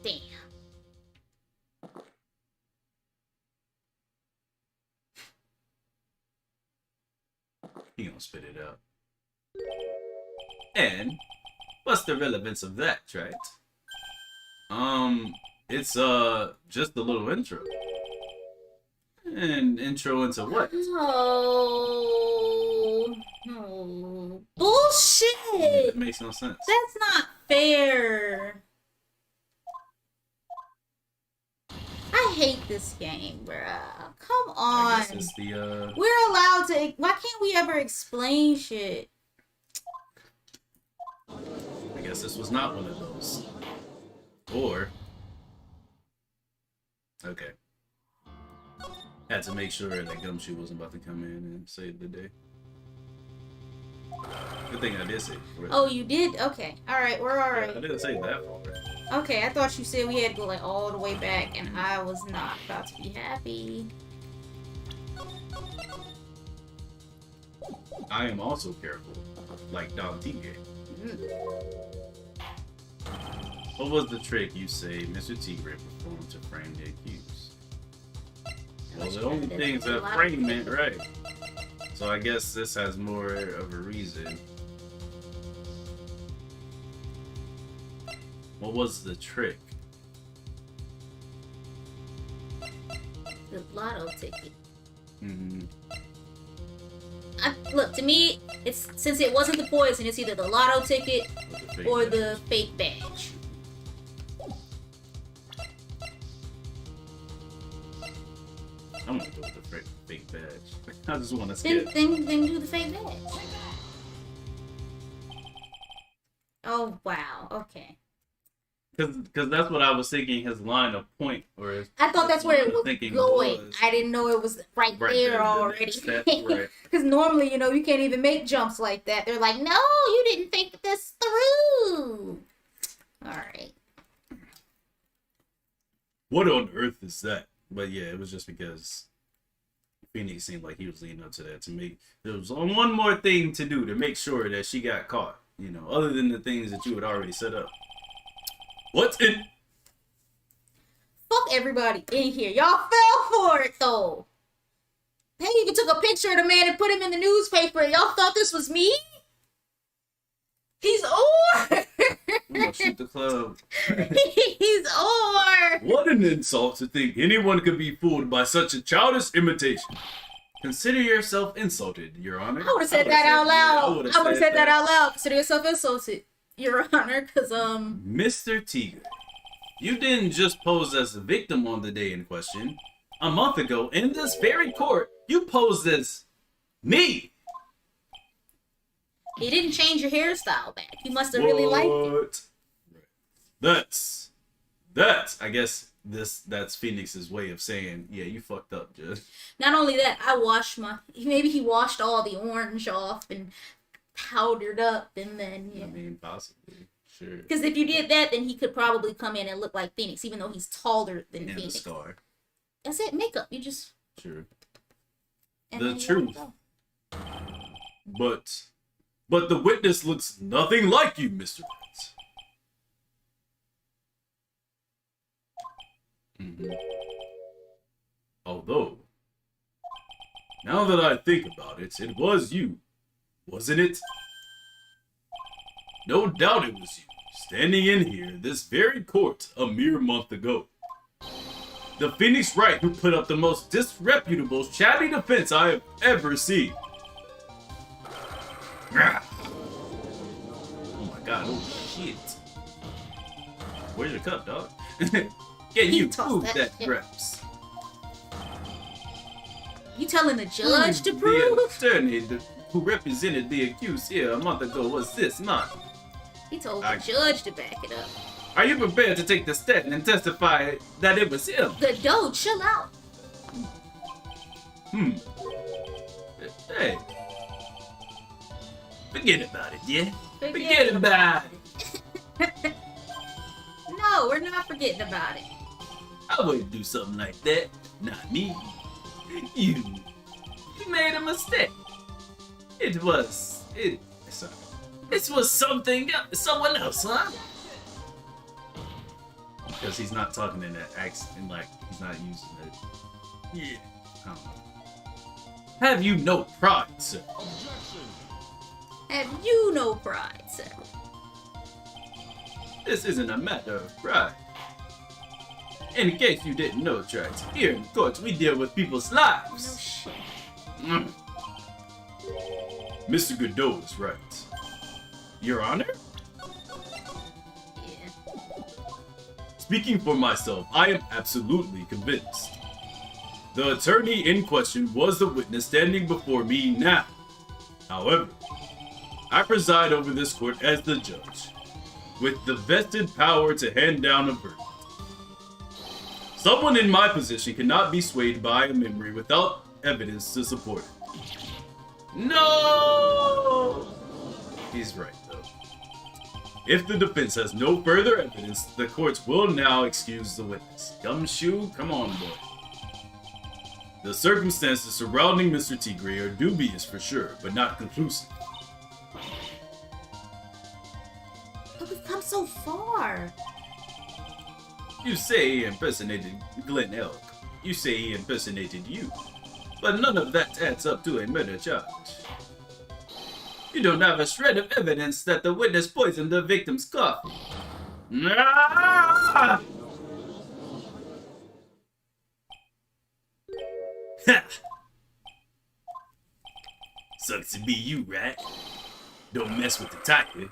Damn. He gonna spit it out. And what's the relevance of that, right? It's just a little intro. And intro into what? Oh, bullshit! That makes no sense. That's not fair. I hate this game, bruh. Come on. I guess it's the We're allowed to. Why can't we ever explain shit? I guess this was not one of those. Or okay. Had to make sure that Gumshoe wasn't about to come in and save the day. Good thing I did say. Oh, you did? Okay. Alright, we're alright. I didn't say that far. Okay, I thought you said we had to go like all the way back, and I was not about to be happy. I am also careful, like Don Tigre. What was the trick you say Mr. Tigre performed to frame the accused? Well, the only thing's that frame it, right? So I guess this has more of a reason. What was the trick? The lotto ticket. Mm-hmm. Look, to me, it's since it wasn't the poison, it's either the lotto ticket or the fake badge. I'm gonna go with the fake badge. I just want to skip. Then do the fake badge. Oh wow, okay. Because that's what I was thinking. His line of point, or I thought that's where it was going. I didn't know it was right there already. Because normally, you can't even make jumps like that. They're like, no, you didn't think this through. All right. What on earth is that? But yeah, it was just because Phoenix seemed like he was leading up to that to make. There was one more thing to do to make sure that she got caught. Other than the things that you had already set up. What's in? Fuck everybody in here. Y'all fell for it though. They even took a picture of the man and put him in the newspaper. Y'all thought this was me? He's or. I'm gonna shoot the club. He's or. What an insult to think anyone could be fooled by such a childish imitation. Consider yourself insulted, Your Honor. I would have said that out loud. I would have said that out loud. Consider yourself insulted, Your Honor, because Mr. Tigre, you didn't just pose as the victim on the day in question. A month ago, in this very court, you posed as me. You didn't change your hairstyle back. You must have really liked it. That's I guess that's Phoenix's way of saying, yeah, you fucked up, Judge. Not only that, maybe he washed all the orange off and powdered up, and then I mean, possibly, sure. Because if you did that, then he could probably come in and look like Phoenix, even though he's taller than and Phoenix. The scar. That's it. Makeup. You just sure. The truth. But the witness looks nothing like you, Mr. Wright. Mm-hmm. Although, now that I think about it, it was you, wasn't it? No doubt it was you, standing in here, this very court, a mere month ago. The Phoenix Wright who put up the most disreputable, shabby defense I have ever seen. Oh my god, oh shit. Where's your cup, dog? Can you prove that, Reps? You telling the judge to prove? The attorney who represented the accused here a month ago was this man. He told the judge to back it up. Are you prepared to take the stand and testify that it was him? Godot, chill out. Hey. Forget about it, yeah? Forget about it. No, we're not forgetting about it. I wouldn't do something like that. Not me. You made a mistake. It was something else, someone else, huh? Because he's not talking in that accent, like he's not using it. Yeah. I don't know. Have you no pride, sir? Have you no pride, sir? This isn't a matter of pride. In case you didn't know, Wright, here in court we deal with people's lives. No shit. Mr. Godot is right. Your Honor? Yeah. Speaking for myself, I am absolutely convinced. The attorney in question was the witness standing before me now. However, I preside over this court as the judge, with the vested power to hand down a verdict. Someone in my position cannot be swayed by a memory without evidence to support it. No! He's right, though. If the defense has no further evidence, the courts will now excuse the witness. Gumshoe, come on, boy. The circumstances surrounding Mr. Tigre are dubious for sure, but not conclusive. But we've come so far. You say he impersonated Glen Elk. You say he impersonated you. But none of that adds up to a murder charge. You don't have a shred of evidence that the witness poisoned the victim's coffee. Ah! Ha! Sucks to be you, Rat. Don't mess with the tiger,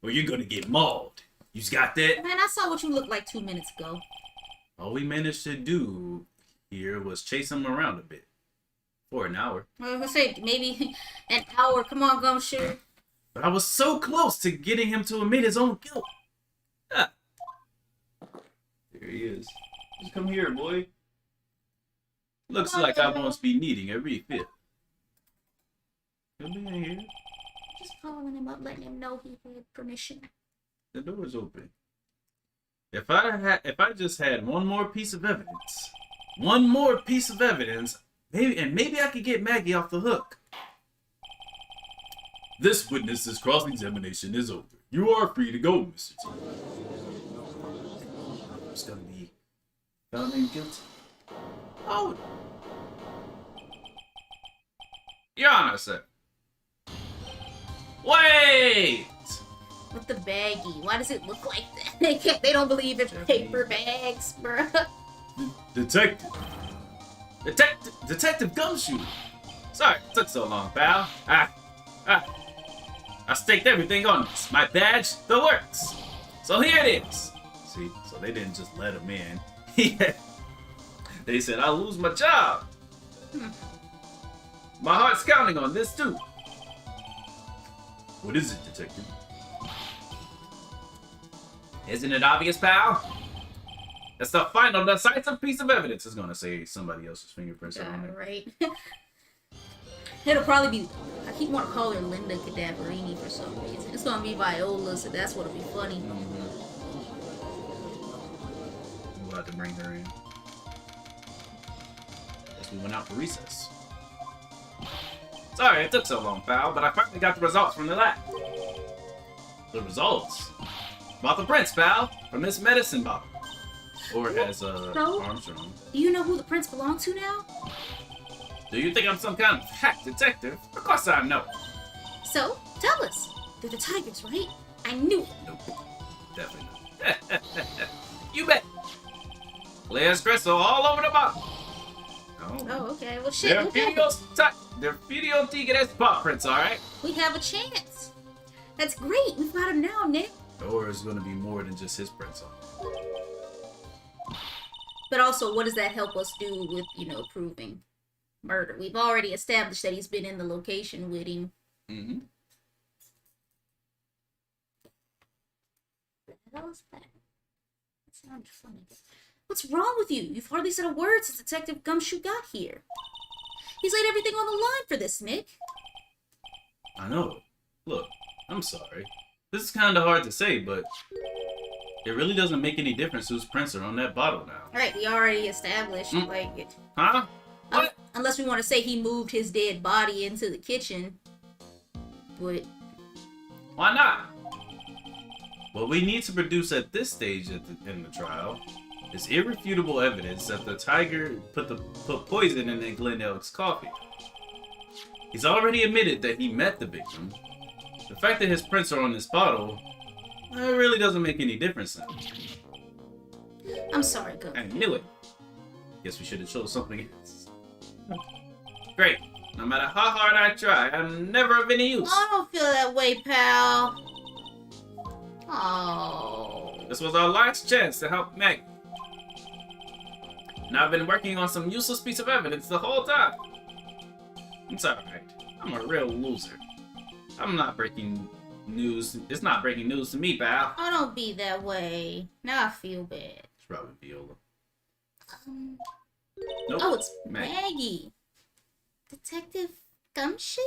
or you're gonna get mauled. You got that? Man, I saw what you looked like 2 minutes ago. All we managed to do here was chase him around a bit. For an hour. I was gonna say, maybe an hour. Come on, Gumshoe. But I was so close to getting him to admit his own guilt. Ah. There he is. Just come here, boy. Looks like I must be needing a refill. Come in here. Just calling him up, letting him know he had permission. The door's open. If I just had one more piece of evidence, maybe I could get Maggey off the hook. This witness's cross-examination is over. You are free to go, Mr. T. It's gonna be found in guilty. Oh, Your Honor, sir. Wait. With the baggie. Why does it look like that? They don't believe in paper bags, bruh. Detective Gumshoe. Sorry, it took so long, pal. I staked everything on this. My badge, the works. So here it is. See, so they didn't just let him in. They said, I'll lose my job. My heart's counting on this, too. What is it, detective? Isn't it obvious, pal? That's the final decisive piece of evidence. It's gonna say somebody else's fingerprints are on it. Right. It'll probably be, I keep wanting to call her Linda Cadaverini for some reason. It's gonna be Viola, so that's what'll be funny. We'll have to bring her in. Guess we went out for recess. Sorry it took so long, pal, but I finally got the results from the lab. The results? About the prints, pal, from this medicine bottle. Or as Armstrong. Do you know who the prints belong to now? Do you think I'm some kind of hack detective? Of course I know. So, tell us. They're the tigers, right? I knew it. Nope. Definitely not. You bet. Clear espresso all over the bottle. Oh, okay. Well, shit. They're Fidio Tigres paw prints, alright? We have a chance. That's great. We've got him now, Nick. Or it's going to be more than just his prints on it. But also, what does that help us do with, proving murder? We've already established that he's been in the location with him. Mm-hmm. What the hell is that? That sounds funny. What's wrong with you? You've hardly said a word since Detective Gumshoe got here. He's laid everything on the line for this, Nick. I know. Look, I'm sorry. This is kind of hard to say, but it really doesn't make any difference whose prints are on that bottle now. Right, we already established, Huh? What? Unless we want to say he moved his dead body into the kitchen. But why not? What we need to produce at this stage in the trial is irrefutable evidence that the tiger put poison in Glen Elk's coffee. He's already admitted that he met the victim. The fact that his prints are on this bottle, it really doesn't make any difference now. I'm sorry, go. I knew it. Guess we should have chosen something else. Great. No matter how hard I try, I'm never of any use. I don't feel that way, pal. Oh. This was our last chance to help Maggey. And I've been working on some useless piece of evidence the whole time. It's alright. I'm a real loser. I'm not breaking news. It's not breaking news to me, pal. Oh, don't be that way. Now I feel bad. It's probably Viola. Um, Nope. Oh, it's Maggey. Maggey. Detective Gumshoe?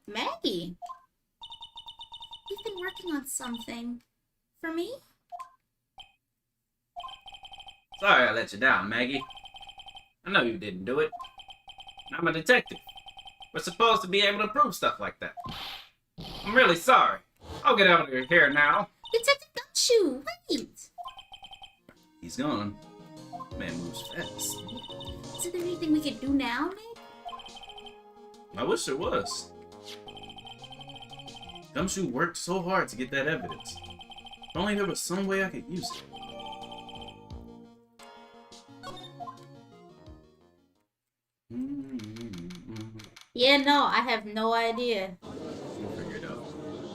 Maggey. You've been working on something. For me? Sorry I let you down, Maggey. I know you didn't do it. I'm a detective. We're supposed to be able to prove stuff like that. I'm really sorry. I'll get out of your hair now. Detective Gumshoe, wait! He's gone. Man moves fast. Is there anything we can do now, Nick? I wish there was. Gumshoe worked so hard to get that evidence. If only there was some way I could use it. Yeah, no, I have no idea. We'll figure it out.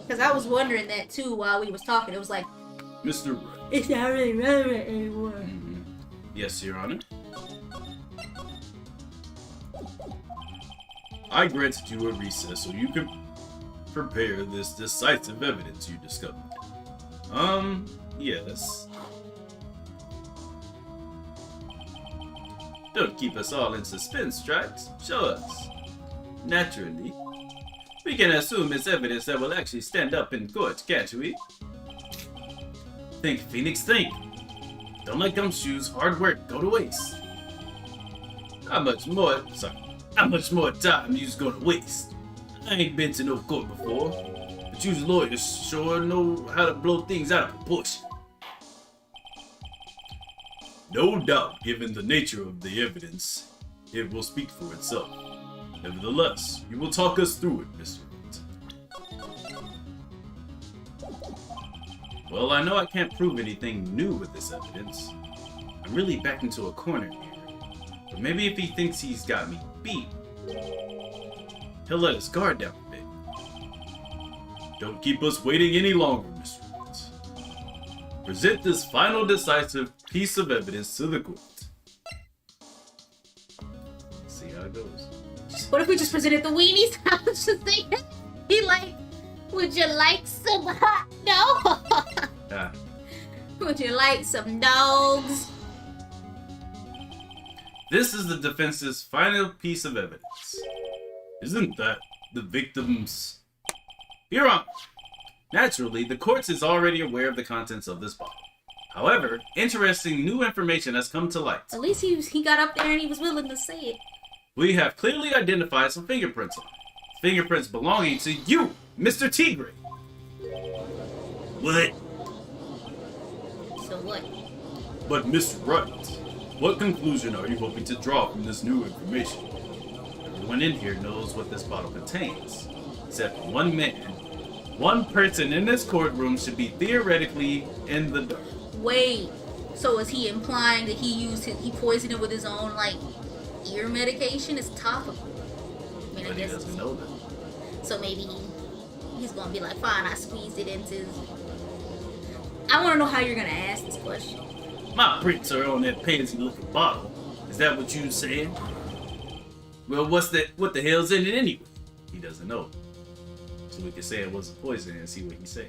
Because I was wondering that too while we was talking. It was like, Mr. Wright. it's not really relevant anymore. Yes, Your Honor. I granted you a recess so you can prepare this decisive evidence you discovered. Yes. Don't keep us all in suspense, Stripes. Show us. Naturally. We can assume it's evidence that will actually stand up in court, can't we? Think, Phoenix, think. Don't let Gumshoe's hard work go to waste. How much more time you's gonna waste? I ain't been to no court before, but you lawyers sure know how to blow things out of proportion. No doubt, given the nature of the evidence, it will speak for itself. Nevertheless, you will talk us through it, Mr. Wright. Well, I know I can't prove anything new with this evidence. I'm really backed into a corner here. But maybe if he thinks he's got me beat, he'll let his guard down a bit. Don't keep us waiting any longer, Mr. Wright. Present this final decisive piece of evidence to the court. See how it goes. What if we just presented the weenies? I was just thinking, he like, would you like some hot dog? Ah. Would you like some dogs? This is the defense's final piece of evidence. Isn't that the victim's... Your Honor, naturally, the court is already aware of the contents of this bottle. However, interesting new information has come to light. At least he got up there and he was willing to say it. We have clearly identified some fingerprints on it. Fingerprints belonging to you, Mr. Tigre. What? So what? But Mr. Wright, what conclusion are you hoping to draw from this new information? Everyone in here knows what this bottle contains, except one man. One person in this courtroom should be theoretically in the dark. Wait, so is he implying that he poisoned it with his own, like, ear medication? It's topical. I mean, But I he guess doesn't know that. so. Maybe he's gonna be like, fine, I squeezed it into his... I want to know how you're gonna ask this question. My prints are on that pansy-looking bottle. Is that what you saying? Well, what the hell's in it anyway? He doesn't know. So we can say it wasn't poison and see what he say.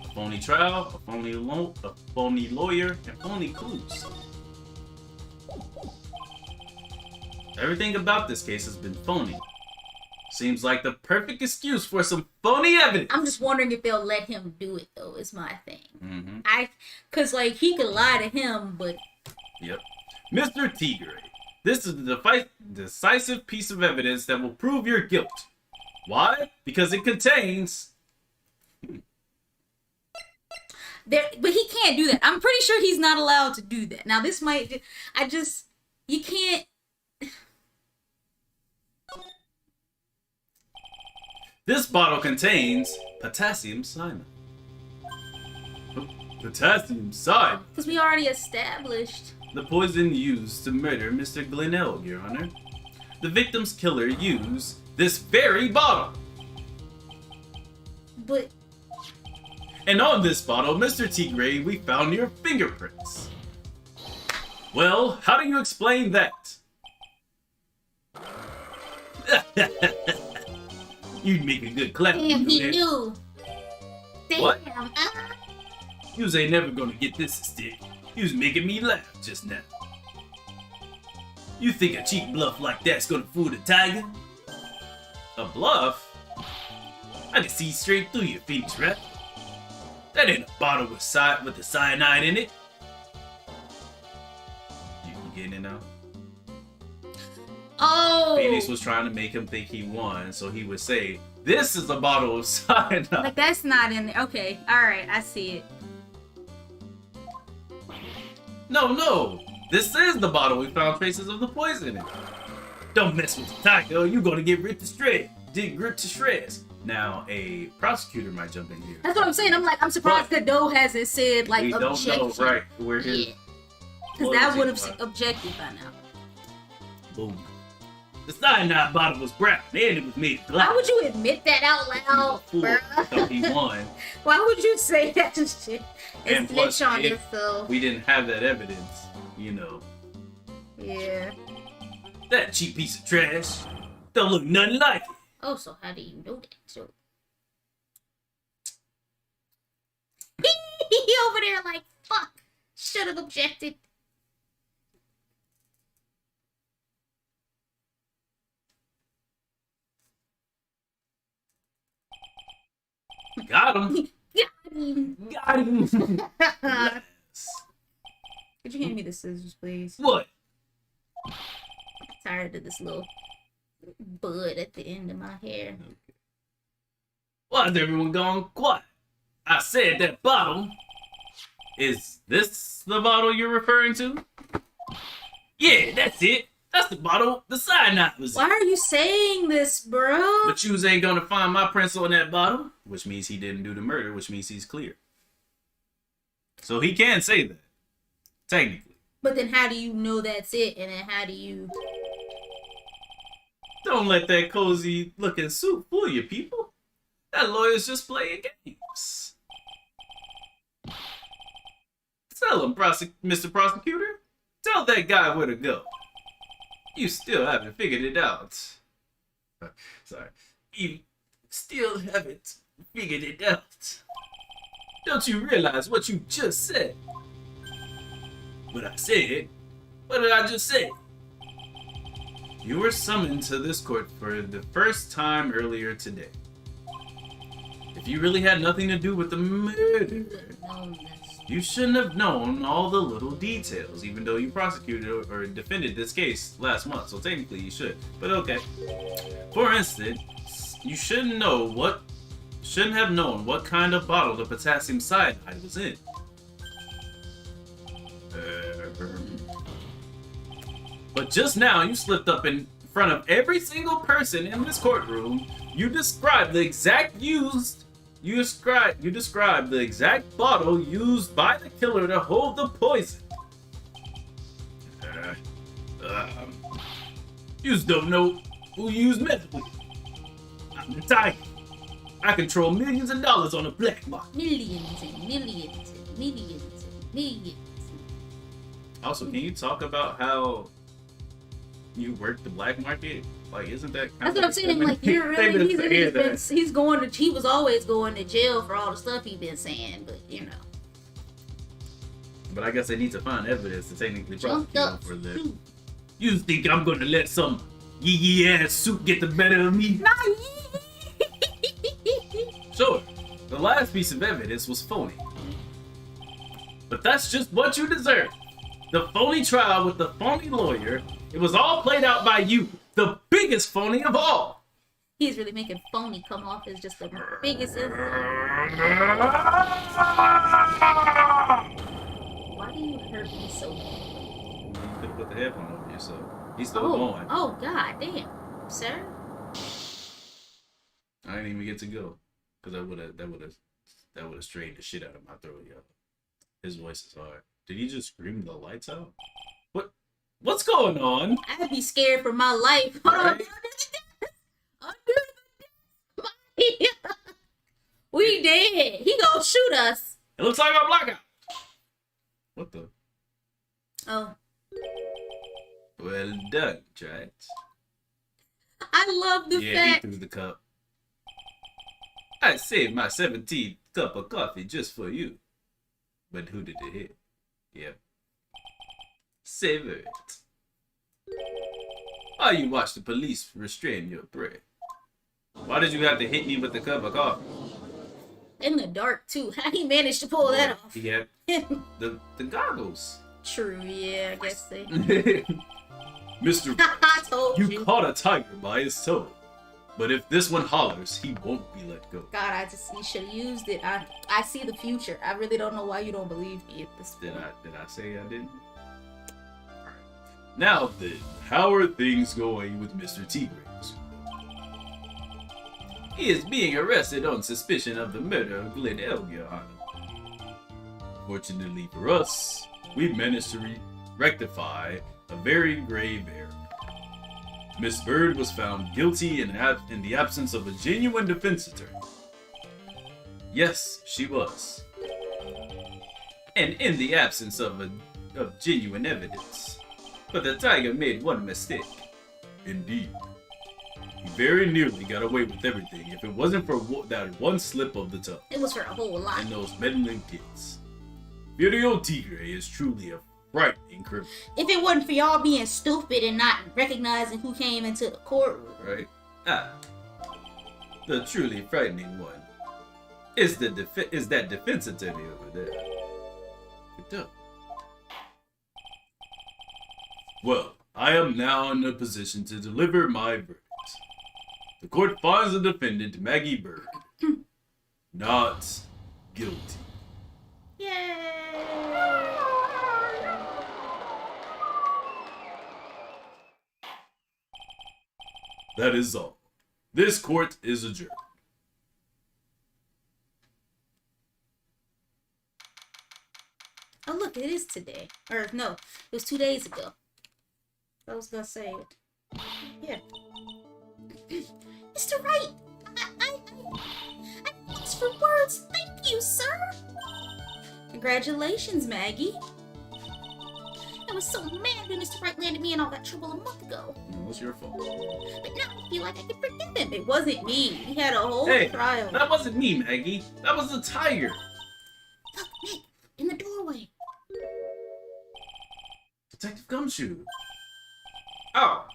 A phony trial, a phony lawyer, and phony clues. Everything about this case has been phony. Seems like the perfect excuse for some phony evidence. I'm just wondering if they'll let him do it, though, is my thing. Mm-hmm. Cause like, he could lie to him, but... Yep. Mr. Tigre, this is the decisive piece of evidence that will prove your guilt. Why? Because it contains... But he can't do that. I'm pretty sure he's not allowed to do that. Now, this might... You can't... This bottle contains potassium cyanide. Potassium cyanide? Because we already established. The poison used to murder Mr. Glenelg, Your Honor. The victim's killer used this very bottle. But... And on this bottle, Mr. Tigre, we found your fingerprints. Well, how do you explain that? You'd make a good clap. Damn, he knew. Damn. What? Yous ain't never gonna get this a stick. You was making me laugh just now. You think a cheap bluff like that's gonna fool the tiger? A bluff? I can see straight through your Phoenix, right? That ain't a bottle with the cyanide in it. You getting it now? Oh! Phoenix was trying to make him think he won, so he would say, "This is a bottle of cyanide." Like, that's not in there. Okay, alright, I see it. No, this is the bottle we found traces of the poison in. Don't mess with the tiger, you're gonna get ripped to shreds. Now, a prosecutor might jump in here. That's what I'm saying. I'm surprised Godot hasn't said, like, We don't objection. know, right, where his... Yeah. Because that would have objected by now. Boom. The cyanide bottle was brown, and it was made of glass. Why would you admit that out loud, Fool, bruh? thought he won. Why would you say that shit? And It's plus, glitch on if yourself. we didn't have that evidence, you know. Yeah. That cheap piece of trash don't look nothing like it. Oh, so how do you know that? So he over there like, fuck, should have objected. Got him. Got him. Got him. Yes. Could you hand me the scissors, please? What? I'm tired of this little bud at the end of my hair. Why is everyone gone quiet? I said that bottle. Is this the bottle you're referring to? Yeah, that's it. That's the bottle the cyanide was in. Why are you saying this, bro? But yous ain't gonna find my prints on that bottle, which means he didn't do the murder, which means he's clear. So he can say that, technically. But then how do you know that's it? And then how do you... Don't let that cozy looking suit fool you, people. That lawyer's just playing games. Tell him, Mr. Prosecutor. Tell that guy where to go. You still haven't figured it out. Sorry. You still haven't figured it out. Don't you realize what you just said? What I said? What did I just say? You were summoned to this court for the first time earlier today. If you really had nothing to do with the murder, you shouldn't have known all the little details, even though you prosecuted or defended this case last month, so technically you should. But okay. For instance, you shouldn't have known what kind of bottle the potassium cyanide was in. But just now, you slipped up in front of every single person in this courtroom. You described the exact the exact bottle used by the killer to hold the poison. You don't know who you used meth with. I'm the Tiger. I control millions of dollars on the black market. Millions and millions and millions and millions. Also, can you talk about how you work the black market? Like, isn't that kind That's what I'm saying. Like, you're really, he was always going to jail for all the stuff he's been saying, but you know. But I guess they need to find evidence to technically prosecute him for this. Shoot. You think I'm gonna let some yee ass suit get the better of me? Sure, the last piece of evidence was phony. But that's just what you deserve. The phony trial with the phony lawyer, it was all played out by you, the biggest phony of all. He's really making phony come off as just the biggest insult. Why do you hurt me so bad? You could put the headphone over yourself. He's still going. Oh, god damn, sir. I didn't even get to go. Because that would have strained the shit out of my throat, yo. His voice is hard. Did he just scream the lights out? What's going on? I'd be scared for my life. Hold on. We dead. He gonna shoot us. It looks like a blackout. What the? Oh. Well done, Wright. I love the Yeah, fact. he threw the cup. I saved my 17th cup of coffee just for you. But who did it hit? Yep. Savor it. While you watch the police restrain your prey. Why did you have to hit me with the cup of coffee? In the dark, too. How he managed to pull that off? He had the goggles. True, yeah, I guess they. Mr. I told you. You caught a tiger by his toe. But if this one hollers, he won't be let go. God, you should have used it. I see the future. I really don't know why you don't believe me at this point. Did I say I didn't? Alright. Now then, how are things going with Mr. Tigre? He is being arrested on suspicion of the murder of Glen Elg, Your Honor. Fortunately for us, we managed to rectify a very grave error. Miss Byrde was found guilty in the absence of a genuine defense attorney. Yes, she was. And in the absence of genuine evidence. But the tiger made one mistake. Indeed. He very nearly got away with everything if it wasn't for that one slip of the tongue. It was for a whole lot. And those meddling kids. Don Tigre is truly a frightening criminal. If it wasn't for y'all being stupid and not recognizing who came into the courtroom. Right? The truly frightening one is that defense attorney over there. Good job. Well, I am now in a position to deliver my verdict. The court finds the defendant, Maggey Byrde, not guilty. Yay! That is all. This court is adjourned. Oh, look, it is today. Or, no, it was 2 days ago. I was gonna say it. Yeah. Mr. Wright! I'm lost for words. Thank you, sir! Congratulations, Maggey. I was so mad when Mr. Wright landed me in all that trouble a month ago. It was your fault. But now I feel like I can forgive him. It wasn't me. He had a whole Hey, trial. that wasn't me, Maggey. That was the tiger. Look, Nick, in the doorway. Detective Gumshoe. Oh,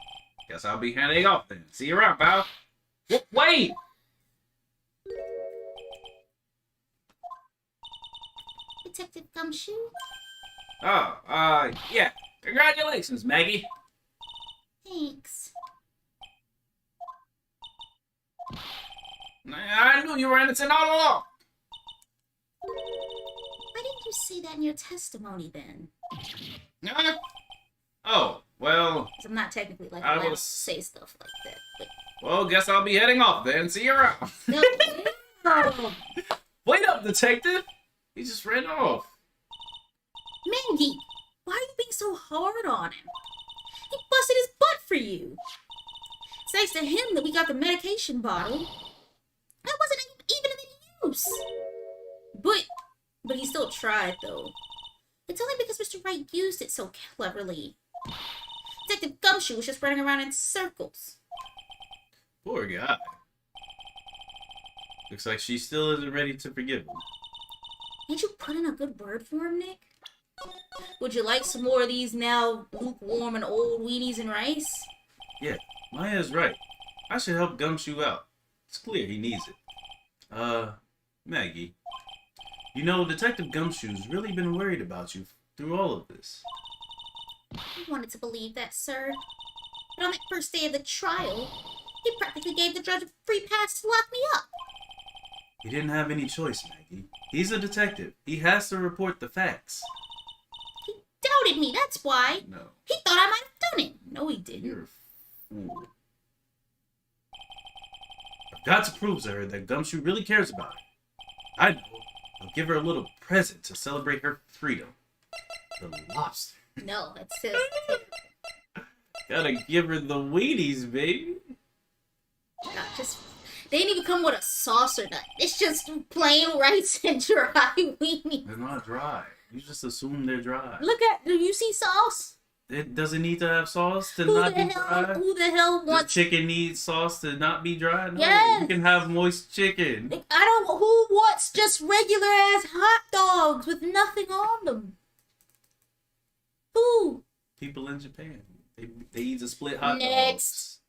guess I'll be heading off then. See you around, pal. Wait! Detective Gumshoe? Oh, yeah. Congratulations, Maggey. Thanks. I knew you were innocent all along. Why didn't you say that in your testimony then? Oh, well, 'Cause I'm not technically like I allowed to was- say stuff like that. But well, guess I'll be heading off then. See you around. no. Wait up, detective. He just ran off. Maggey, why are you being so hard on him? He busted his butt for you. It's thanks to him that we got the medication bottle. That wasn't even in use. But he still tried, though. It's only because Mr. Wright used it so cleverly. Detective Gumshoe was just running around in circles. Poor guy. Looks like she still isn't ready to forgive him. Can't you put in a good word for him, Nick? Would you like some more of these now lukewarm and old weenies and rice? Yeah, Maya's right. I should help Gumshoe out. It's clear he needs it. Maggey. You know, Detective Gumshoe's really been worried about you through all of this. I wanted to believe that, sir. But on that first day of the trial, he practically gave the judge a free pass to lock me up. He didn't have any choice, Maggey. He's a detective. He has to report the facts. He doubted me, that's why. No, He thought I might have done it. No, he didn't. you're a fool. A Got to prove to her that Gumshoe really cares about her. I know. I'll give her a little present to celebrate her freedom. The lobster. No, that's still. Gotta give her the Wheaties, baby. God, just they didn't even come with a sauce or nothing. It's just plain rice and dry weenies. They're not dry. You just assume they're dry. Look at, do you see sauce? It doesn't need to have sauce to Who not the be hell? dry. Who the hell Does wants? chicken need sauce to not be dry? No, Yes. you can have moist chicken. I don't. Who wants just regular ass hot dogs with nothing on them? Who? People in Japan, they eat a split hot Next.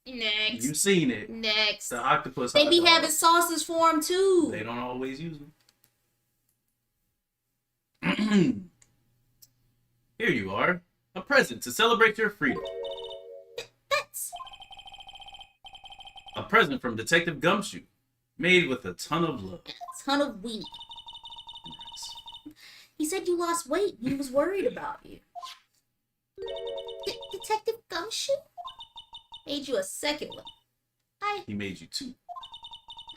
dogs. Next. You've seen it. Next. The octopus They hot be dog. having sauces for them too. They don't always use them. Here you are, a present to celebrate your freedom. That's A present from Detective Gumshoe, made with a ton of love. a ton of weenie. He said you lost weight. He was worried about you. Detective Gumshoe made you a second one. He made you two.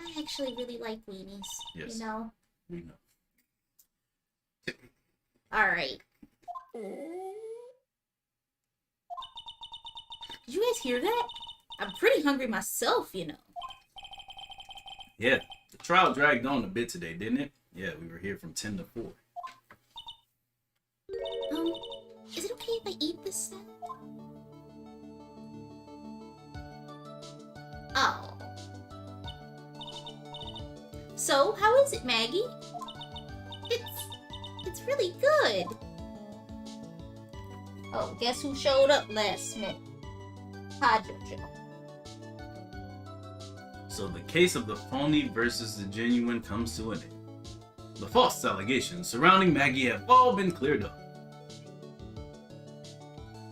I actually really like weenies. Yes. You know. We know. All right. Did you guys hear that? I'm pretty hungry myself, you know. Yeah, the trial dragged on a bit today, didn't it? Yeah, we were here from 10 to 4. Is it okay if I eat this stuff? Oh. So, how is it, Maggey? It's really good. Oh, guess who showed up last minute? Hydrogen. So the case of the phony versus the genuine comes to an end. The false allegations surrounding Maggey have all been cleared up.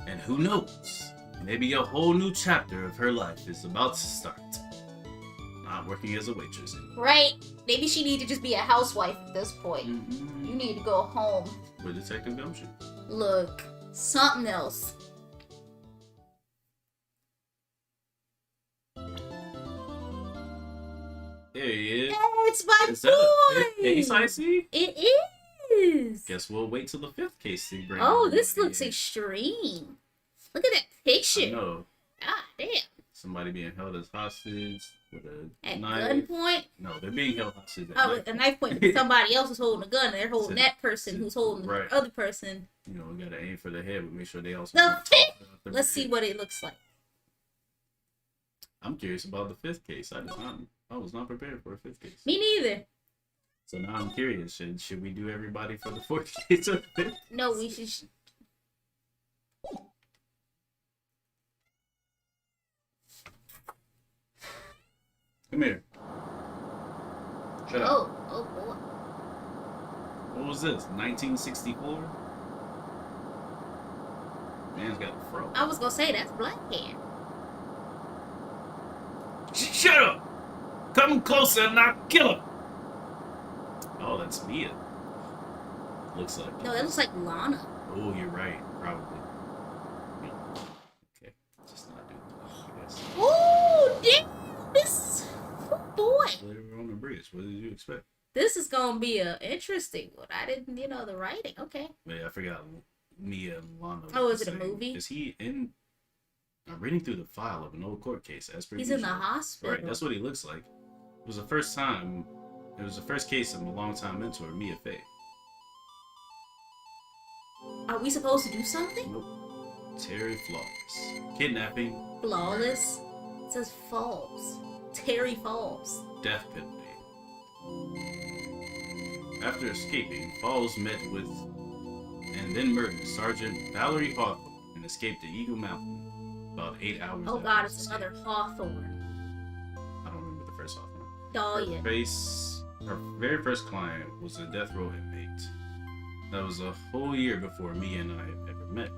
And who knows, maybe a whole new chapter of her life is about to start. Not working as a waitress anymore. Right? Maybe she need to just be a housewife at this point. Mm-hmm. You need to go home. With Detective Gumshoe. Look, something else. There he is. It's my Is that a fifth boy! case I see? It is! Guess we'll wait till the 5th case to bring Oh, everybody this looks in. extreme. Look at that I picture. know. Ah, damn. Somebody being held as hostage with a At knife. gunpoint? No, they're being held hostage at Oh, knife with a point. knife point because somebody else is holding a gun and they're holding that person who's holding Right. the other person. You know, we gotta aim for the head, but make sure they also. The don't fifth? talk about the Let's see head. what it looks like. I'm curious about the 5th case. I was not prepared for a 5th case. Me neither. So now I'm curious. Should we do everybody for the 4th case or 5th? No, we should. Come here. Shut up. Oh boy. What was this? 1964? Man's got a fro. I was gonna say that's black hair. Shut up! Come closer and I'll kill him! Oh, that's Mia. Looks like. No, that looks like Lana. Oh, you're right. Probably. Okay. Just not doing that, I guess. Oh, damn! This. Oh boy. Later on the bridge. What did you expect? This is gonna be a interesting one. I didn't, the writing. Okay. Wait, I forgot. Mia and Lana. Oh, look is the it a same. movie? Is he in? I'm reading through the file of an old court case. As per He's in the usual. hospital. Right, that's what he looks like. It was the first time. It was the first case of a longtime mentor, Mia Fey. Are we supposed to do something? Nope. Terry Flawless. Kidnapping. Flawless. It says Falls. Terry Falls. Death penalty. After escaping, Falls met with and then murdered Sergeant Valerie Hawthorne and escaped to Eagle Mountain about 8 hours Oh after god, his it's escape. another Hawthorne. I don't remember the first Hawthorne. Dahlia. Her very first client was a death row inmate. That was a whole year before me and I ever met.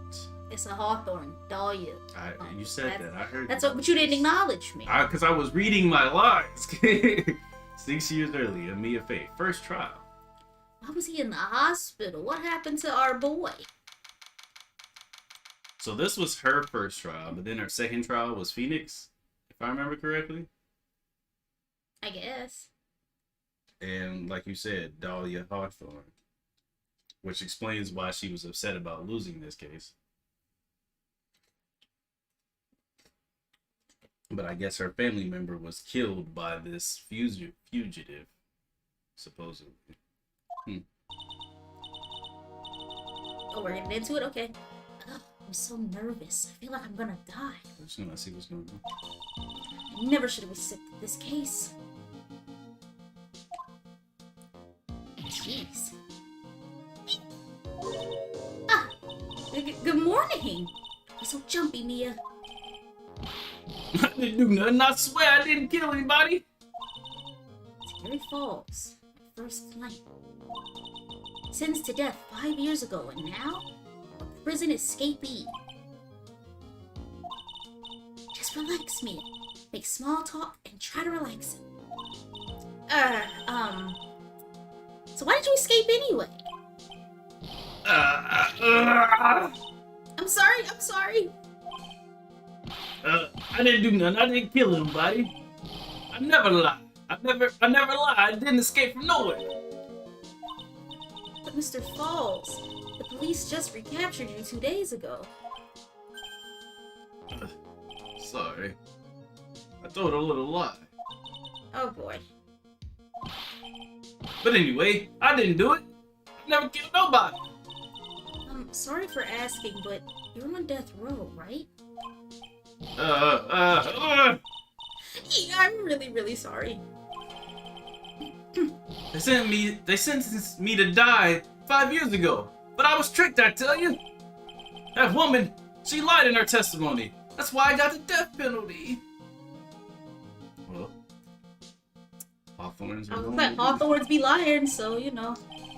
It's a Hawthorne. Dahlia. You said that. I heard. That's what, but you didn't acknowledge me. Because I was reading my lines. 6 years earlier, Mia Fey, first trial. Why was he in the hospital? What happened to our boy? So this was her first trial, but then her second trial was Phoenix, if I remember correctly. I guess. And like you said, Dahlia Hawthorne, which explains why she was upset about losing this case. But I guess her family member was killed by this fugitive, supposedly. Oh, we're getting into it? Okay. Ugh, I'm so nervous. I feel like I'm gonna die. I'm just gonna see what's going on. I never should have accepted this case. Jeez. Ah! Good morning! You're so jumpy, Mia. I didn't do nothing. I swear I didn't kill anybody. Terry Falls, at first claim. Sentenced to death 5 years ago, and now a prison escapee. Just relax, Mia. Make small talk and try to relax him. So why did you escape anyway? I'm sorry. I didn't do nothing. I didn't kill anybody. I never lied. I never lied. I didn't escape from nowhere. But Mr. Falls, the police just recaptured you 2 days ago. Sorry. I told a little lie. Oh boy. But anyway, I didn't do it. I never killed nobody. I'm sorry for asking, but you're on death row, right? Uh. Yeah, I'm really sorry. They sentenced me to die 5 years ago. But I was tricked, I tell you. That woman, she lied in her testimony. That's why I got the death penalty. Well, Hawthorne's Hawthorne's be lying, so you know.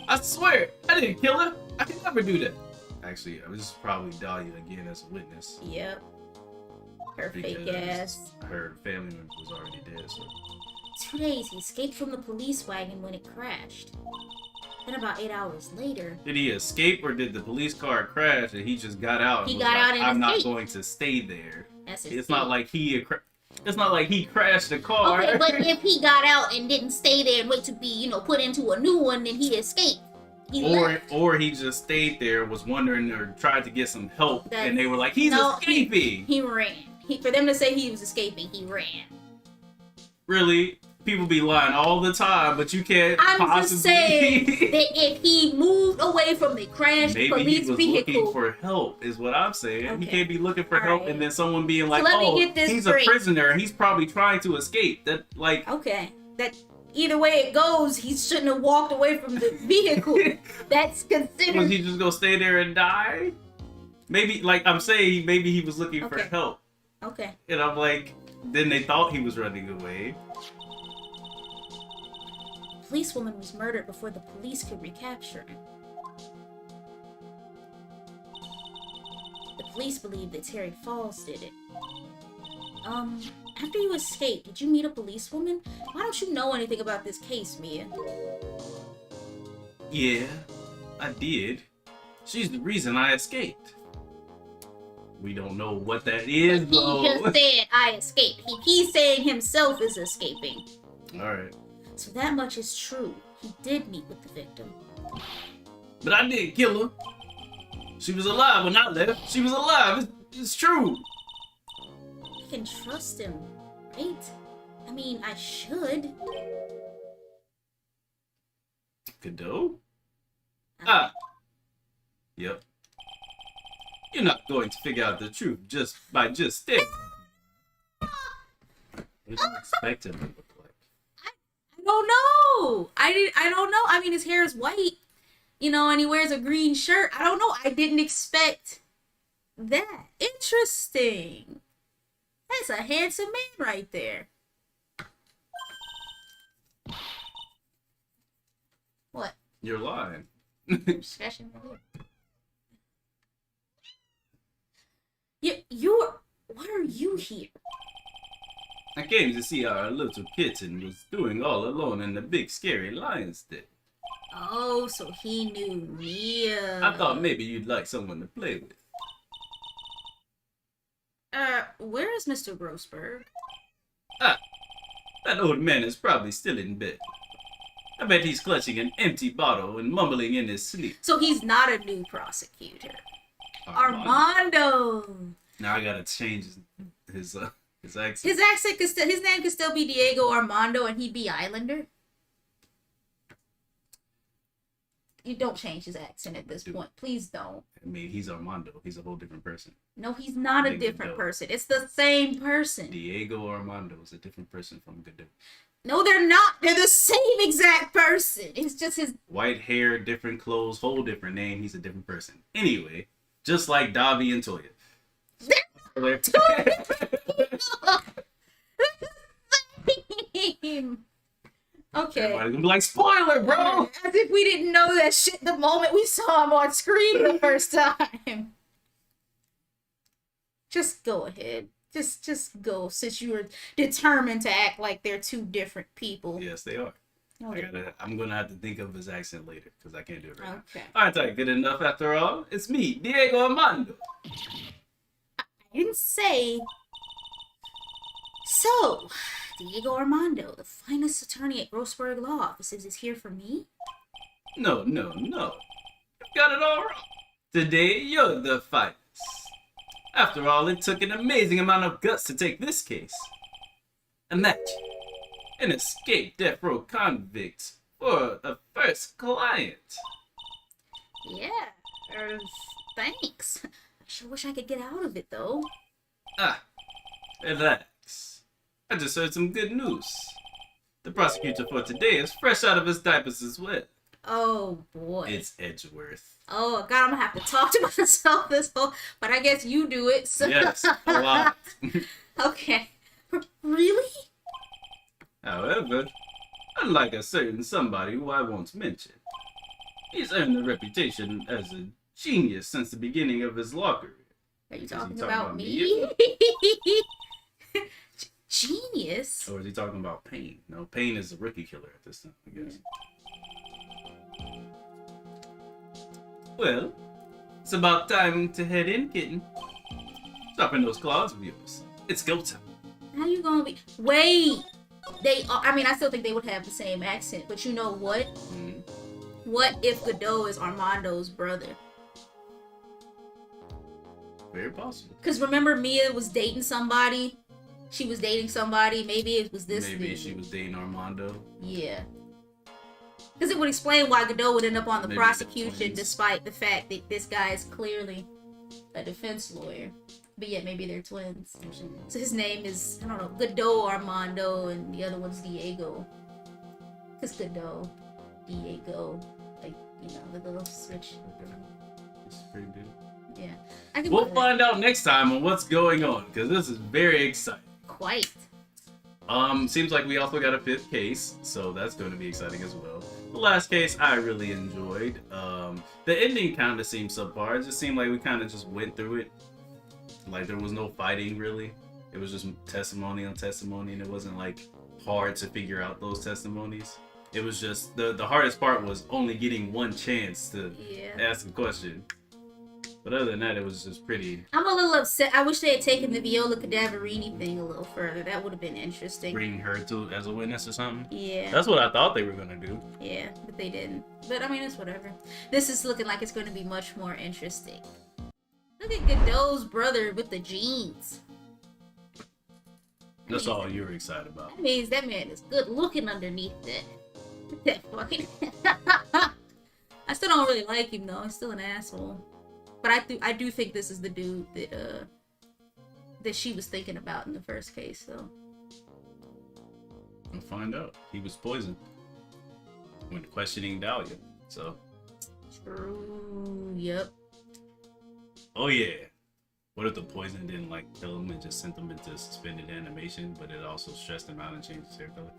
I swear, I didn't kill her. I can never do that. Actually, this is probably Dahlia again as a witness. Yep. Her fake Because ass. her family member was already dead, so. 2 days, he escaped from the police wagon when it crashed. Then about 8 hours later... Did he escape or did the police car crash and he just got out and He was got like, out and I'm not escaped. going to stay there. That's his It's thing. not like he crashed the car. Okay, but if he got out and didn't stay there and wait to be, you know, put into a new one, then he escaped. He left. Or he just stayed there, was wondering or tried to get some help, and they were like, he's escaping. He ran. For them to say he was escaping, he ran. Really? People be lying all the time, but you can't I'm possibly... just saying that if he moved away from the crashed Maybe police he was vehicle... looking for help, is what I'm saying. Okay. He can't be looking for help Alright. and then someone being like, let me oh, get this he's straight. a prisoner, he's probably trying to escape. That, like... Okay. That either way it goes, he shouldn't have walked away from the vehicle. That's considered... Was he just gonna stay there and die? Maybe, like I'm saying, maybe he was looking for help. Okay. And I'm like, then they thought he was running away. The policewoman was murdered before the police could recapture him. The police believe that Terry Falls did it. After you escaped, did you meet a policewoman? Why don't you know anything about this case, Mia? Yeah, I did. She's the reason I escaped. We don't know what that is, But though. he just said, I escaped. He's saying himself is escaping. Alright. So that much is true. He did meet with the victim. But I didn't kill her. She was alive when I left. She was alive. It's true. I can trust him, right? I mean, I should. Cadeau? Ah. Yep. You're not going to figure out the truth just by staring. What do you expect him to look like? I don't know. I don't know. I mean, his hair is white, you know, and he wears a green shirt. I don't know. I didn't expect that. Interesting. That's a handsome man right there. What? You're lying. Scratching my head. You're... Why are you here? I came to see how our little kitten was doing all alone in the big scary lion's den. Oh, so he knew Mia. I thought maybe you'd like someone to play with. Where is Mr. Grossberg? That old man is probably still in bed. I bet he's clutching an empty bottle and mumbling in his sleep. So he's not a new prosecutor. Armando. Now I gotta change his accent. His accent could still, his name could still be Diego Armando, and he'd be Islander. You don't change his accent at this point. Please don't. I mean, he's Armando. He's a whole different person. No, he's not a different person. It's the same person. Diego Armando is a different person from Godot. No, they're not. They're the same exact person. It's just his... White hair, different clothes, whole different name. He's a different person. Anyway, just like Davi and Toya. Okay. Everybody's gonna be like, spoiler, bro! As if we didn't know that shit the moment we saw him on screen the first time. Just go ahead. Just go, since you were determined to act like they're two different people. Yes, they are. Okay. I'm gonna have to think of his accent later, because I can't do it right Okay. now. Alright, good enough after all. It's me, Diego Armando. I didn't say... So, Diego Armando, the finest attorney at Grossberg Law Offices, is here for me? No. You got it all wrong. Today, you're the finest. After all, it took an amazing amount of guts to take this case. Imagine, an escaped death row convict for the first client. Yeah, thanks. I sure wish I could get out of it, though. Relax. I just heard some good news. The prosecutor for today is fresh out of his diapers as well. Oh, boy. It's Edgeworth. Oh, God, I'm gonna have to talk to myself this whole... But I guess you do it, so... Yes, a lot. Okay. Really? However, unlike a certain somebody who I won't mention, he's earned a reputation as a genius since the beginning of his law career. Are you talking about me? Genius? Or is he talking about Payne? No, Payne is a rookie killer at this time, I guess. Well, it's about time to head in, kitten. Stop in those claws of yours. It's go time. How you gonna be... Wait! I mean, I still think they would have the same accent, but you know what? Mm-hmm. What if Godot is Armando's brother? Very possible. Because remember, Mia was dating somebody? She was dating somebody. Maybe it was this Maybe dude. she was dating Armando. Yeah. Because it would explain why Godot would end up on the Maybe prosecution despite the fact that this guy is clearly a defense lawyer. But yet maybe they're twins. So his name is, I don't know, Godot Armando, and the other one's Diego. Because Godot, Diego, like, you know, the little switch. It's pretty good. Yeah. We'll find out next time on what's going on, because this is very exciting. Quite. Seems like we also got a 5th case, so that's going to be exciting as well. The last case I really enjoyed. The ending kind of seemed subpar. It just seemed like we kind of just went through it. Like there was no fighting really. It was just testimony on testimony, and it wasn't like hard to figure out those testimonies. It was just the hardest part was only getting one chance to ask a question. But other than that, it was just pretty... I'm a little upset. I wish they had taken the Viola Cadaverini thing a little further. That would have been interesting. Bring her to as a witness or something? Yeah. That's what I thought they were going to do. Yeah, but they didn't. But I mean, it's whatever. This is looking like it's going to be much more interesting. Look at Godot's brother with the jeans. That's all you were excited about. That means that man is good looking underneath that. That fucking... I still don't really like him though. He's still an asshole. But I do think this is the dude that she was thinking about in the first case, so. We'll find out. He was poisoned when questioning Dahlia, so. True. Yep. Oh yeah. What if the poison didn't like kill him and just sent him into suspended animation, but it also stressed him out and changed his hair color?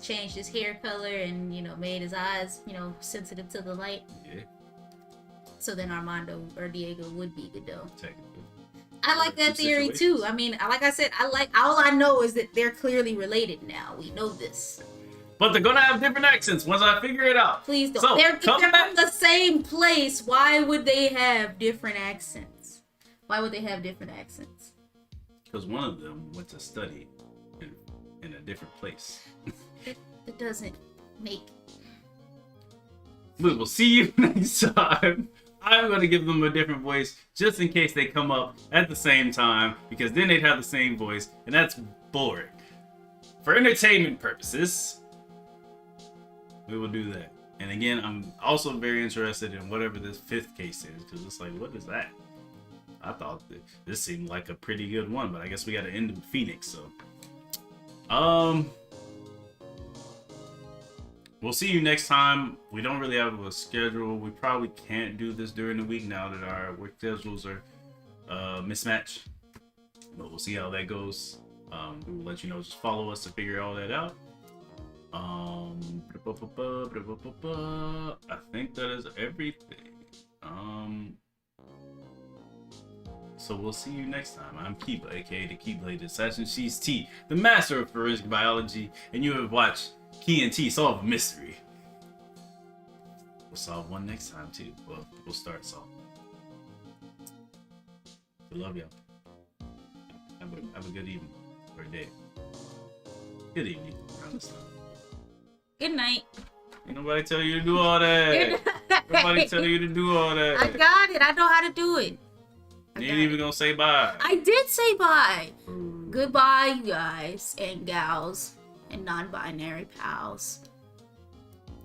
Changed his hair color and, you know, made his eyes, you know, sensitive to the light. Yeah. So then Armando or Diego would be Godot. Technically. I like that theory too. I mean, like I said, all I know is that they're clearly related now. We know this. But they're gonna have different accents once I figure it out. Please don't. So, If they're from the same place, why would they have different accents? Why would they have different accents? Because one of them went to study in a different place. It doesn't make. We will see you next time. I'm going to give them a different voice just in case they come up at the same time, because then they'd have the same voice, and that's boring. For entertainment purposes, we will do that. And again, I'm also very interested in whatever this 5th case is, because it's like, what is that? I thought that this seemed like a pretty good one, but I guess we got to end with Phoenix, so. We'll see you next time. We don't really have a schedule. We probably can't do this during the week now that our work schedules are mismatched. But we'll see how that goes. We'll let you know. Just follow us to figure all that out. I think that is everything. So we'll see you next time. I'm Kiba, aka the Keyblade Assassin. She's T, the master of forensic biology, and you have watched Key and T solve a mystery. We'll solve one next time too. Well, we'll start solving. We love y'all. Have a good evening or day. Good evening. Good night. Ain't nobody tell you to do all that. Nobody tell you to do all that. I got it. I know how to do it. You ain't even gonna say bye. I did say bye. Goodbye, you guys and gals and non-binary pals.